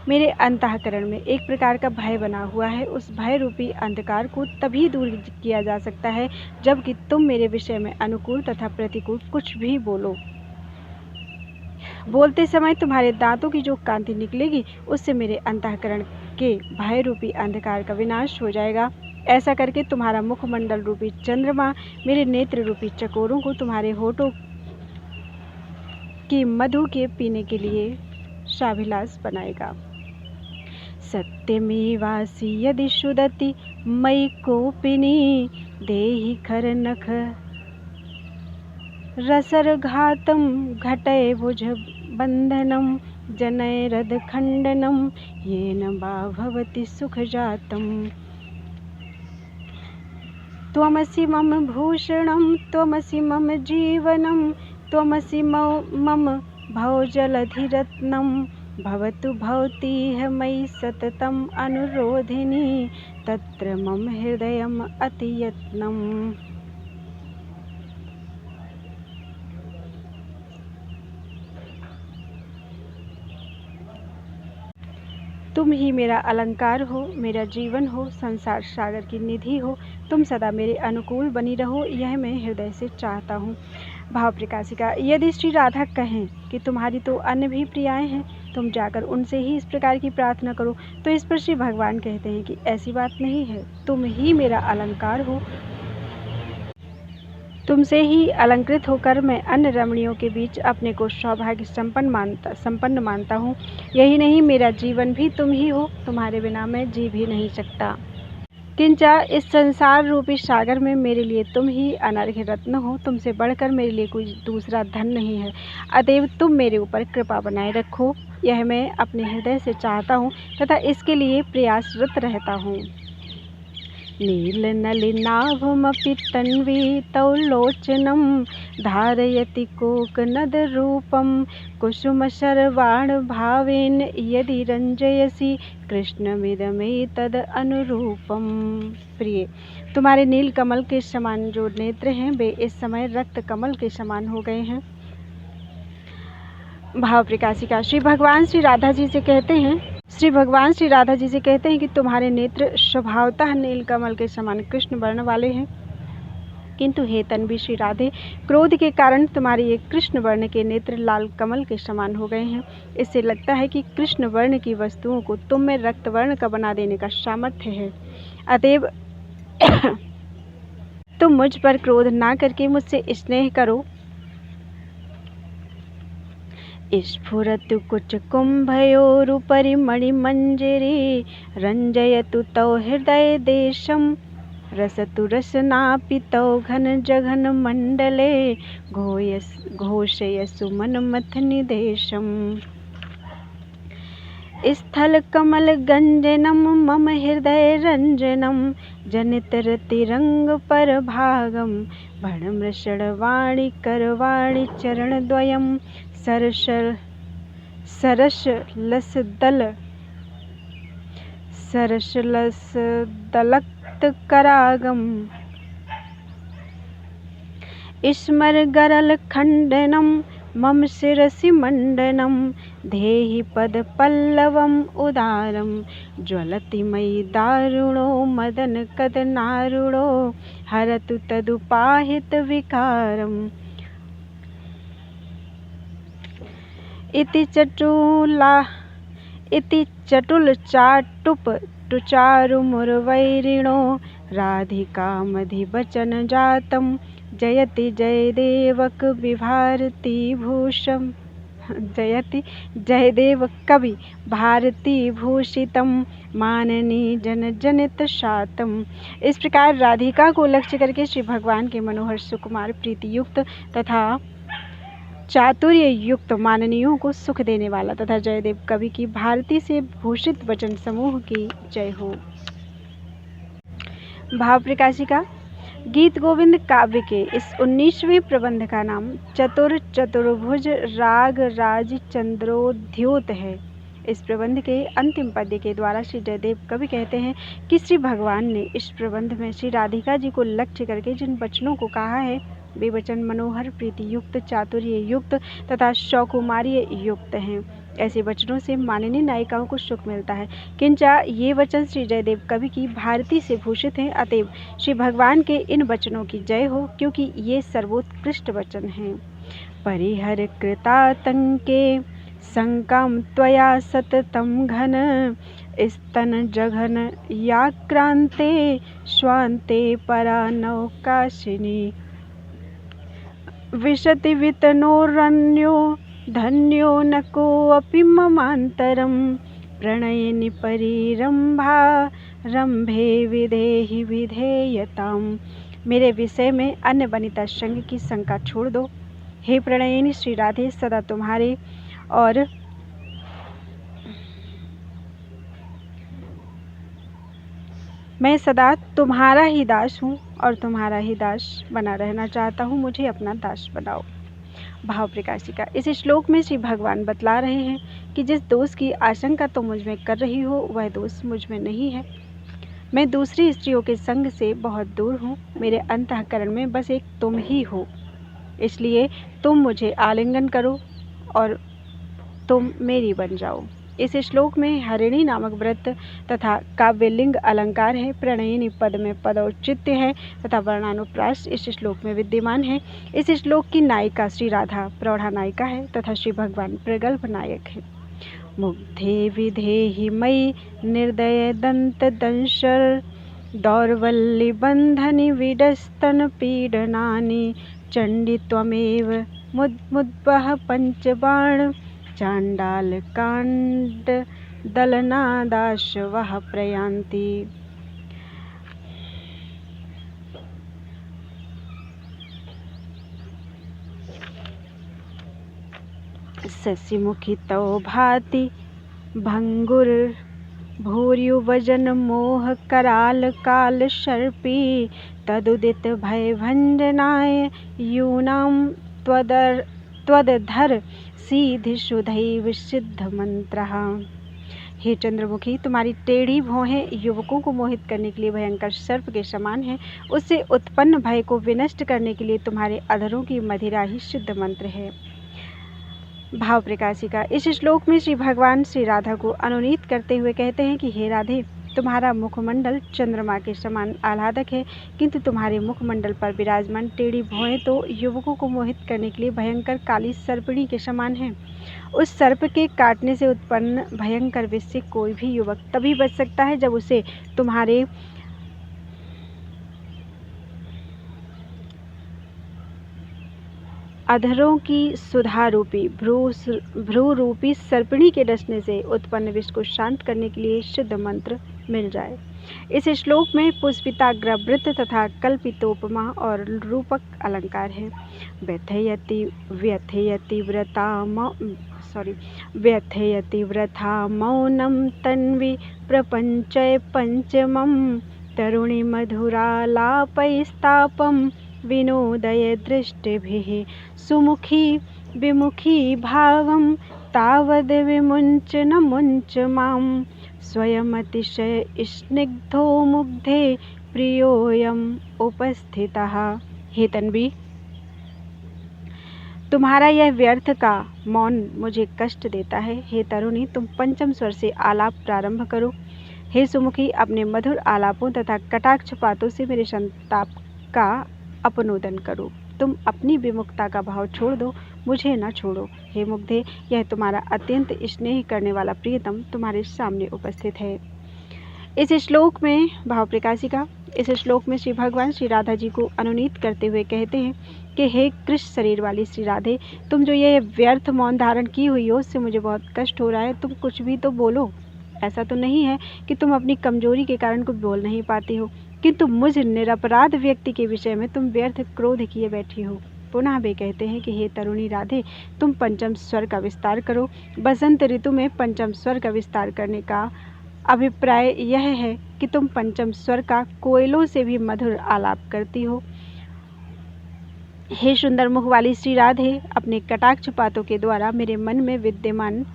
मेरे अंतःकरण में एक प्रकार का भय बना हुआ है। उस भय रूपी अंधकार को तभी दूर किया जा सकता है जबकि तुम मेरे विषय में अनुकूल तथा प्रतिकूल कुछ भी बोलो। बोलते समय तुम्हारे दांतों की जो कांति निकलेगी उससे मेरे अंतःकरण के भय रूपी अंधकार का विनाश हो जाएगा। ऐसा करके तुम्हारा मुखमंडल रूपी चंद्रमा मेरे नेत्र रूपी चकोरों को तुम्हारे होठों की मधु के पीने के लिए शाभिलाष बनाएगा। सत्यमेवासि यदि शुदति मयि कोपिनी, देहि खरनख रसरघातं घटय भुज बंधनं, जनय रदखण्डनं, येन वा भवति सुखजातम्। त्वमसि मम भूषणं, त्वमसि मम जीवनं, त्वमसि मम भवजलधिरत्नं, भवतु भवतीह मयि सततम् अनुरोधिनी, तत्र मम हृदयम् अतियत्नम्। तुम ही मेरा अलंकार हो, मेरा जीवन हो, संसार सागर की निधि हो। तुम सदा मेरे अनुकूल बनी रहो, यह मैं हृदय से चाहता हूँ। भाव प्रकाशिका। यदि श्री राधा कहें कि तुम्हारी तो अन्य भी प्रियाएं हैं, तुम जाकर उनसे ही इस प्रकार की प्रार्थना करो, तो इस पर श्री भगवान कहते हैं कि ऐसी बात नहीं है। तुम ही मेरा अलंकार हो, तुमसे ही अलंकृत होकर मैं अन्य रमणियों के बीच अपने को सौभाग्य संपन्न मानता हूँ। यही नहीं, मेरा जीवन भी तुम ही हो, तुम्हारे बिना मैं जी भी नहीं सकता। किंचा इस संसार रूपी सागर में मेरे लिए तुम ही अनर्घ्य रत्न हो, तुमसे बढ़कर मेरे लिए कोई दूसरा धन नहीं है। अतएव तुम मेरे ऊपर कृपा बनाए रखो, यह मैं अपने हृदय से चाहता हूँ तथा इसके लिए प्रयासरत रहता हूँ। नीलनलिनाभमपि तन्वी तौ लोचनं, धारयति कोकनदरूपं, कुसुमशरवाणभावेन यदि रंजयसि, कृष्णमिदमेतद् अनुरूपम्। प्रिय, तुम्हारे नील कमल के समान जो नेत्र हैं वे इस समय रक्त कमल के समान हो गए हैं। भाव प्रकाशिका। श्री भगवान श्री राधा जी से कहते हैं कि तुम्हारे नेत्र स्वभावतः नीलकमल के समान कृष्ण वर्ण वाले हैं, किंतु हे तन्वी श्री राधे, क्रोध के कारण तुम्हारे ये कृष्ण वर्ण के नेत्र लाल कमल के समान हो गए हैं। इससे लगता है कि कृष्ण वर्ण की वस्तुओं को तुम में रक्त वर्ण का बना देने का सामर्थ्य है। अतएव तुम मुझ पर क्रोध ना करके मुझसे स्नेह करो। स्फुरतु कुचकुम्भयोरुपरि मणिमञ्जरी, रञ्जयतु तौ हृदय देशं, रसतु रसनापि तौ घन जघन मण्डले, घोषयसु मनमथनिदेशम्। स्थलकमलगञ्जनं मम हृदय रञ्जनं, जनितरतिरङ्गपरभागं, भणमृषणवाणि करवाणि चरणद्वयं, सरसलसदलक्तकरागम्, स्मरगरलखण्डनं मम शिरसि मण्डनं, धेहि पदपल्लवम् उदारं, ज्वलति मयि दारुणो मदनकदनारुणो, हरतु तदुपाहितविकारम्। इति चटुलचाटुपटुचारुमुरवैरिणो, राधिकामधिवचन जातं, जयति जयदेवक विभारतीभूषम्, जयति जयदेव कवि भारतीभूषितं, माननी जनजनित शातम। इस प्रकार राधिका को लक्ष्य करके श्री भगवान के मनोहर सुकुमार प्रीति युक्त तथा चातुर्य युक्त माननीयों को सुख देने वाला तथा जयदेव कवि की भारती से भूषित वचन समूह की जय हो। भाव प्रकाशिका। गीत गोविंद काव्य के इस 19वें प्रबंध का नाम चतुर्भुज राग राज चंद्रोद्योत है। इस प्रबंध के अंतिम पद्य के द्वारा श्री जयदेव कवि कहते हैं कि श्री भगवान ने इस प्रबंध में श्री राधिका जी को लक्ष्य करके जिन वचनों को कहा है वे वचन मनोहर, प्रीति युक्त, चातुर्य युक्त तथा सौकुमार्य युक्त हैं। ऐसे वचनों से माननीय नायिकाओं को सुख मिलता है। किंचा ये वचन श्री जयदेव कवि की भारती से भूषित हैं। अतएव श्री भगवान के इन वचनों की जय हो, क्योंकि ये सर्वोत्कृष्ट वचन हैं। परिहर कृतातंके शंकां त्वया सततं घन स्तन जघन याक्रांते स्वान्ते परा नौकाशिनी विशति वितनोरन्यो धन्यो न कोऽपि ममान्तरं प्रणयिनि परिरंभा रंभे विधेहि विधेयताम्। मेरे विषय में अन्य वनिता संग की शंका छोड़ दो। हे प्रणयिनी श्री राधे, सदा तुम्हारे और मैं सदा तुम्हारा ही दास हूँ और तुम्हारा ही दास बना रहना चाहता हूँ। मुझे अपना दास बनाओ। भाव प्रकाशिका। इस श्लोक में श्री भगवान बतला रहे हैं कि जिस दोष की आशंका तुम मुझ में कर रही हो वह दोष मुझ में नहीं है। मैं दूसरी स्त्रियों के संग से बहुत दूर हूँ। मेरे अंतःकरण में बस एक तुम ही हो। इसलिए तुम मुझे आलिंगन करो और तुम मेरी बन जाओ। इस श्लोक में हरिणी नामक व्रत तथा काव्यलिंग अलंकार है। प्रणयिनी पद में पदौचित्य है तथा वर्णानुप्रास इस श्लोक में विद्यमान है। इस श्लोक की नायिका श्री राधा प्रौढ़ा नायिका है तथा श्री भगवान प्रगल्भ नायक है। मुग्धे विधेहि मयि निर्दय दंत दंशर दौर्वल्ली बंधनि विडस्तन पीडनानि चंडी त्वमेव मुद्मुद्वह पंचबाण चांडाल कांड दलनादाश वह प्रयांति। शशिमुखी तव भाति भंगुर भूर्युवजन मोह कराल काल सर्पी तदुदित भय भंजनाय यूनाम त्वदधर सीधि सुधैव सिद्ध मंत्रः। हे चंद्रमुखी, तुम्हारी टेढ़ी भौहें युवकों को मोहित करने के लिए भयंकर सर्प के समान है। उससे उत्पन्न भय को विनष्ट करने के लिए तुम्हारे अधरों की मदिरा ही सिद्ध मंत्र है। भाव प्रकाशिका। इस श्लोक में श्री भगवान श्री राधा को अनुनीत करते हुए कहते हैं कि हे राधे, तुम्हारा मुखमंडल चंद्रमा के समान आह्लादक है, किंतु तुम्हारे मुखमंडल पर विराजमान टेढ़ी भौहें तो युवकों को मोहित करने के लिए भयंकर काली सर्पिणी के समान है। उस सर्प के काटने से उत्पन्न भयंकर विष से कोई भी युवक तभी बच सकता है जब उसे तुम्हारे अधरों की सुधा रूपी भ्रू रूपी सर्पिणी के डसने से उत्पन्न विष को शांत करने के लिए सिद्ध मंत्र मिल जाए। इस श्लोक में पुष्पिताग्रवृत्त तथा कल्पितोपमा और रूपक अलंकार है। व्यथयति व्रथा मौनम तन्वी प्रपंचय पंचमं तरुणी मधुरालापैस्तापं विनोदय दृष्टिभिः सुमुखी विमुखी भावं तावद् विमुञ्च न मुञ्च मां स्वयमतिशय स्निग्धो मुग्धे प्रियोऽयम् उपस्थितः। हे तन्वी, तुम्हारा यह व्यर्थ का मौन मुझे कष्ट देता है। हे तरुणी, तुम पंचम स्वर से आलाप प्रारंभ करो। हे सुमुखी, अपने मधुर आलापों तथा कटाक्षपातों से मेरे संताप का अपनोदन करो। तुम अपनी विमुखता का भाव छोड़ दो, मुझे न छोड़ो। हे मुग्धे, यह तुम्हारा अत्यंत स्नेह करने वाला प्रियतम तुम्हारे सामने उपस्थित है। इस श्लोक में भाव प्रकाशिका। इस श्लोक में श्री भगवान श्री राधा जी को अनुनीत करते हुए कहते हैं कि हे कृष्ण शरीर वाली श्री राधे, तुम जो ये व्यर्थ मौन धारण की हुई हो उससे मुझे बहुत कष्ट हो रहा है। तुम कुछ भी तो बोलो। ऐसा तो नहीं है कि तुम अपनी कमजोरी के कारण कुछ बोल नहीं पाती हो, किंतु मुझ निरपराध व्यक्ति के विषय में तुम व्यर्थ क्रोध किए बैठी हो। पुनः वे कहते हैं कि हे तरुणी राधे, तुम पंचम स्वर का विस्तार करो। बसंत ऋतु में पंचम स्वर का विस्तार करने का अभिप्राय यह है कि तुम पंचम स्वर का कोयलों से भी मधुर आलाप करती हो। हे सुंदर मुख वाली श्री राधे, अपने कटाक्ष पातों के द्वारा मेरे मन में विद्यमान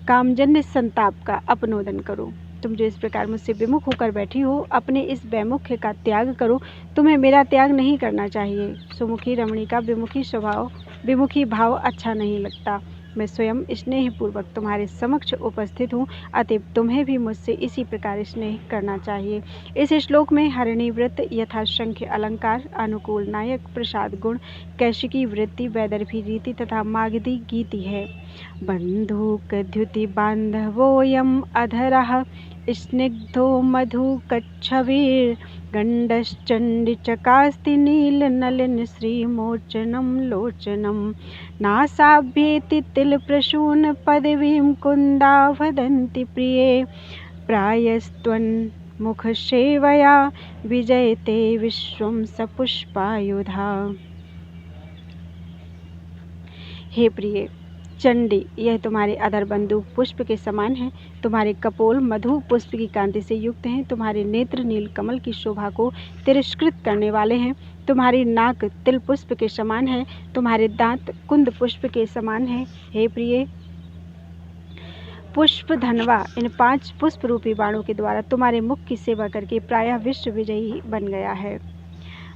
कामजन्य संताप का अपनोदन करो। तुम जो इस प्रकार मुझसे विमुख होकर बैठी हो, अपने इस वैमुख्य का त्याग करो। तुम्हें मेरा त्याग नहीं करना चाहिए। सुमुखी रमणी का विमुखी भाव अच्छा नहीं लगता। मैं स्वयं स्नेहपूर्वक तुम्हारे समक्ष उपस्थित हूँ, अतएव तुम्हें भी मुझसे इसी प्रकार स्नेह करना चाहिए। इस श्लोक में हरिणी व्रत, यथाशंख्य अलंकार, अनुकूल नायक, प्रसाद गुण, कैशिकी वृत्ति, वैदर्भी रीति तथा मागधी गीति है। बंधुक द्युति बांधवोऽयम् अधरः स्निग्धो मधुकच्छवीर् गण्डश्चण्डिचकास्ति नीलनलिन श्रीमोचनं लोचनं नासाभ्येति तिलप्रसून पदवीं कुन्दा वदन्ति प्रिये प्रायस्त्वन्मुखसेवया विजयते विश्वं सपुष्पायुधा। हे प्रिय चंडी, यह तुम्हारे अधर बंदूक पुष्प के समान है। तुम्हारे कपोल मधु पुष्प की कांति से युक्त हैं। तुम्हारे नेत्र नील कमल की शोभा को तिरस्कृत करने वाले हैं। तुम्हारी नाक तिल पुष्प के समान है। तुम्हारे दांत कुंद पुष्प के समान है। हे प्रिय पुष्प धनवा, इन 5 पुष्प रूपी बाणों के द्वारा तुम्हारे मुख की सेवा करके प्रायः विश्व विजयी बन गया है।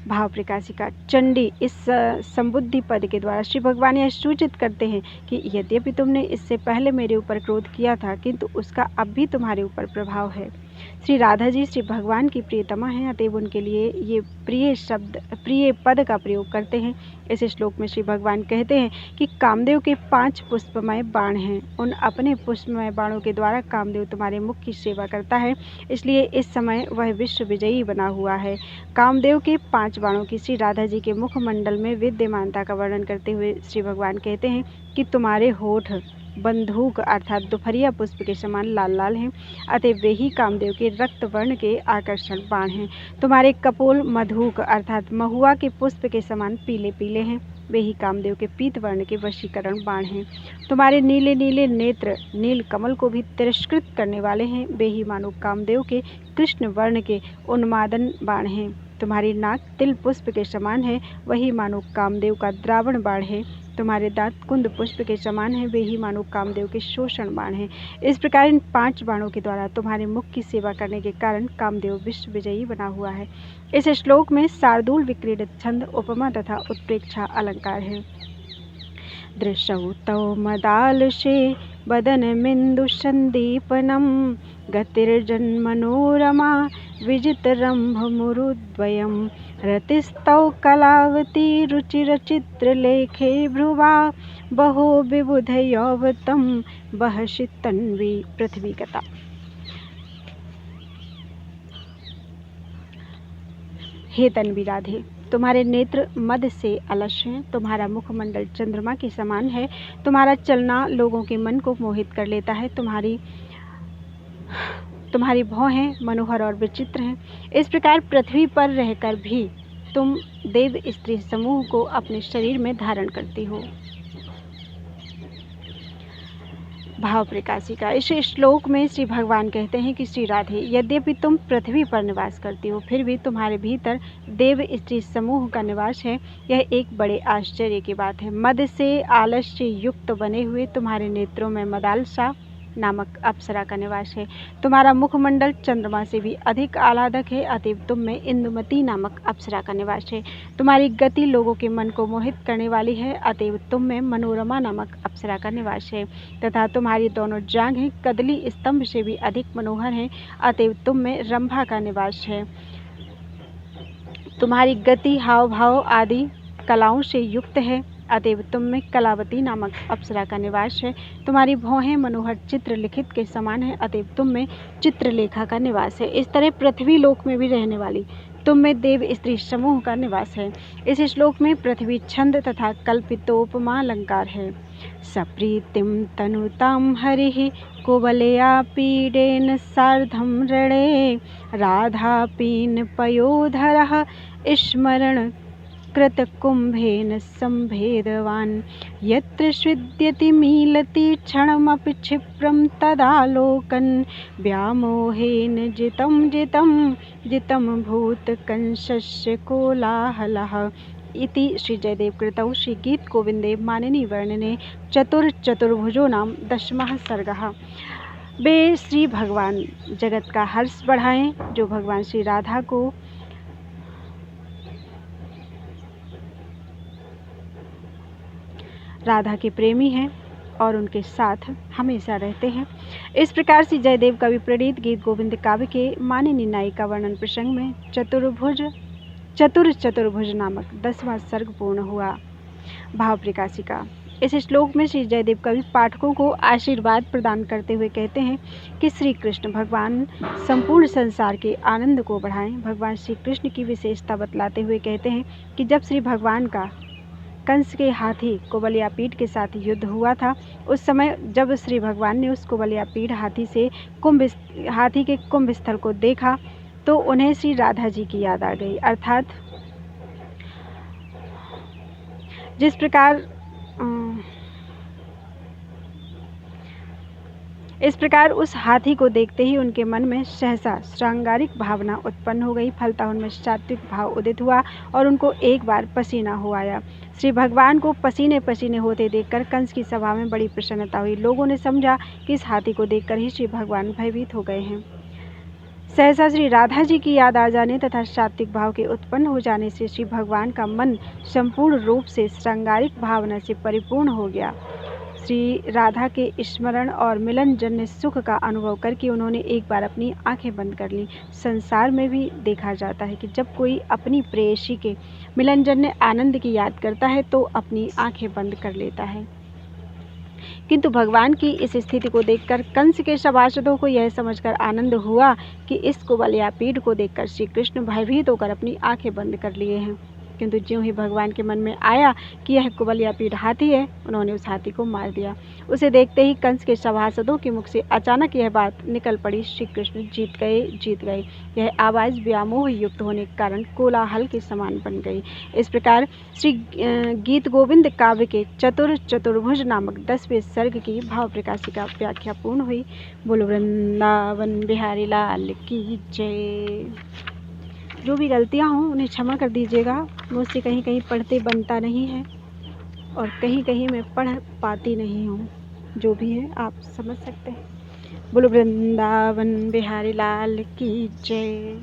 भाव प्रकाशिका चंडी इस संबुद्धि पद के द्वारा श्री भगवान यह सूचित करते हैं कि यद्यपि तुमने इससे पहले मेरे ऊपर क्रोध किया था, किंतु उसका अब भी तुम्हारे ऊपर प्रभाव है। श्री राधा जी श्री भगवान की प्रियतमा हैं, अतएव उनके लिए ये प्रिय पद का प्रयोग करते हैं। इस श्लोक में श्री भगवान कहते हैं कि कामदेव के 5 पुष्पमय बाण हैं। उन अपने पुष्पमय बाणों के द्वारा कामदेव तुम्हारे मुख की सेवा करता है, इसलिए इस समय वह विश्व विजयी बना हुआ है। कामदेव के 5 बाणों की श्री राधा जी के मुखमंडल में विद्यमानता का वर्णन करते हुए श्री भगवान कहते हैं कि तुम्हारे होठ बंधूक अर्थात दोपहरिया पुष्प के समान लाल लाल हैं, अतएव वे ही कामदेव के रक्त वर्ण के आकर्षण बाण हैं। तुम्हारे कपोल मधुक अर्थात महुआ के पुष्प के समान पीले पीले हैं, वे ही कामदेव के पीत वर्ण के वशीकरण बाण हैं। तुम्हारे नीले नीले नेत्र नील कमल को भी तिरस्कृत करने वाले हैं, वे ही मानो कामदेव के कृष्ण वर्ण के उन्मादन बाण हैं। तुम्हारी नाक तिल पुष्प के समान है, वही मानो कामदेव का द्रावण बाण है। तुम्हारे दांत कुंद पुष्प के समान हैं, वे ही मानो कामदेव के शोषण बाण हैं। इस प्रकार इन 5 बाणों के द्वारा तुम्हारे मुख की सेवा करने के कारण कामदेव विश्व विजयी बना हुआ है। इस श्लोक में शार्दूल विक्रीडित छंद, उपमा तथा उत्प्रेक्षा अलंकार है। दृशौ तौ मदालसे वदनमिन्दु सन्दीपनं गतिर्जन्मनोरमा विजितरम्भमुरुद्वयं रतिस्तौ कलावती रुचिरचित्रलेखे भ्रुवा बहो विबुधयौवतं बहसि तन्वी पृथ्वीगता। हे तन्वी राधे, तुम्हारे नेत्र मद से अलस्य हैं। तुम्हारा मुखमंडल चंद्रमा के समान है। तुम्हारा चलना लोगों के मन को मोहित कर लेता है। तुम्हारी भौहें मनोहर और विचित्र हैं। इस प्रकार पृथ्वी पर रहकर भी तुम देव स्त्री समूह को अपने शरीर में धारण करती हो। भाव प्रकाशिका इस श्लोक में श्री भगवान कहते हैं कि श्री राधे, यद्यपि तुम पृथ्वी पर निवास करती हो, फिर भी तुम्हारे भीतर देव स्त्री समूह का निवास है। यह एक बड़े आश्चर्य की बात है। मद से आलस्य युक्त बने हुए तुम्हारे नेत्रों में मदालसा नामक अप्सरा का निवास है। तुम्हारा मुखमंडल चंद्रमा से भी अधिक आह्लादक है, अतएव तुम में इंदुमती नामक अप्सरा का निवास है। तुम्हारी गति लोगों के मन को मोहित करने वाली है, अतएव तुम में मनोरमा नामक अप्सरा का निवास है। तथा तुम्हारी दोनों जांघें कदली स्तंभ से भी अधिक मनोहर हैं, अतएव तुम में रंभा का निवास है। तुम्हारी गति हाव भाव आदि कलाओं से युक्त है, अतएव तुम में कलावती नामक अप्सरा का निवास है। तुम्हारी भौहें मनोहर चित्र लिखित के समान है, अतएव तुम में चित्रलेखा का निवास है। इस तरह पृथ्वी लोक में भी रहने वाली तुम में देव स्त्री समूह का निवास है। इस श्लोक में पृथ्वी छंद तथा कल्पितोपमा अलंकार है। सप्रीतिम तनुतां हरिः कुवलया पीडेन सार्धं रणे राधापीन पयोधरः स्मरण कृतकुम्भेन सम्भेदवान् यत्र स्विद्यति मीलति क्षणमपि क्षिप्रं तदालोकन् व्यामोहेन जितं भूतकंसस्य कोलाहलः। इति श्री जयदेव कृतौ श्री गीत गोविंदे मानिनी वर्णने चतुर्भुजो नाम 10वां सर्गः। वे श्री भगवान जगत का हर्ष बढ़ाएं, जो भगवान श्री राधा के प्रेमी हैं और उनके साथ हमेशा रहते हैं। इस प्रकार से जयदेव कवि प्रणीत गीत गोविंद काव्य के मानिनी नायिका वर्णन प्रसंग में चतुर्भुज नामक 10वां सर्ग पूर्ण हुआ। भाव प्रकाशिका। इस श्लोक में श्री जयदेव कवि पाठकों को आशीर्वाद प्रदान करते हुए कहते हैं कि श्री कृष्ण भगवान संपूर्ण संसार के आनंद को बढ़ाएं। भगवान श्री कृष्ण की विशेषता बतलाते हुए कहते हैं कि जब श्री भगवान का कंस के हाथी कुबलियापीठ के साथ युद्ध हुआ था, उस समय जब श्री भगवान ने उस कुबलियापीठ हाथी के कुंभ स्थल को देखा तो उन्हें श्री राधा जी की याद आ गई। अर्थात इस प्रकार उस हाथी को देखते ही उनके मन में सहसा श्रृंगारिक भावना उत्पन्न हो गई। फलतः उनमें सात्विक भाव उदित हुआ और उनको एक बार पसीना हो आया। श्री भगवान को पसीने पसीने होते देखकर कंस की सभा में बड़ी प्रसन्नता हुई। लोगों ने समझा कि इस हाथी को देखकर ही श्री भगवान भयभीत हो गए हैं। सहसा श्री राधा जी की याद आ जाने तथा सात्विक भाव के उत्पन्न हो जाने से श्री भगवान का मन संपूर्ण रूप से श्रृंगारिक भावना से परिपूर्ण हो गया। श्री राधा के स्मरण और मिलन जन्य सुख का अनुभव करके उन्होंने एक बार अपनी आंखें बंद कर लीं। संसार में भी देखा जाता है कि जब कोई अपनी प्रेयसी के मिलन जन्य आनंद की याद करता है तो अपनी आंखें बंद कर लेता है, किंतु भगवान की इस स्थिति को देखकर कंस के सभासदों को यह समझकर आनंद हुआ कि इस कुबलियापीठ को देखकर श्री कृष्ण भयभीत होकर अपनी आंखें बंद कर लिए हैं। किंतु ज्यों ही भगवान के मन में आया कि यह कुबलियापीठ हाथी है, उन्होंने उस हाथी को मार दिया। उसे देखते ही कंस के सभासदों के मुख से अचानक यह बात निकल पड़ी, श्री कृष्ण जीत गए। यह आवाज़ व्यामोह युक्त होने के कारण कोलाहल के समान बन गई। इस प्रकार श्री गीत गोविंद काव्य के चतुर्भुज नामक 10वें सर्ग की भाव प्रकाशिका व्याख्या पूर्ण हुई। बोलो वृंदावन बिहारी लाल की जय। जो भी गलतियाँ हों उन्हें क्षमा कर दीजिएगा। मुझसे कहीं कहीं पढ़ते बनता नहीं है और कहीं कहीं मैं पढ़ पाती नहीं हूँ। जो भी है आप समझ सकते हैं। बोलो वृंदावन बिहारी लाल की जय।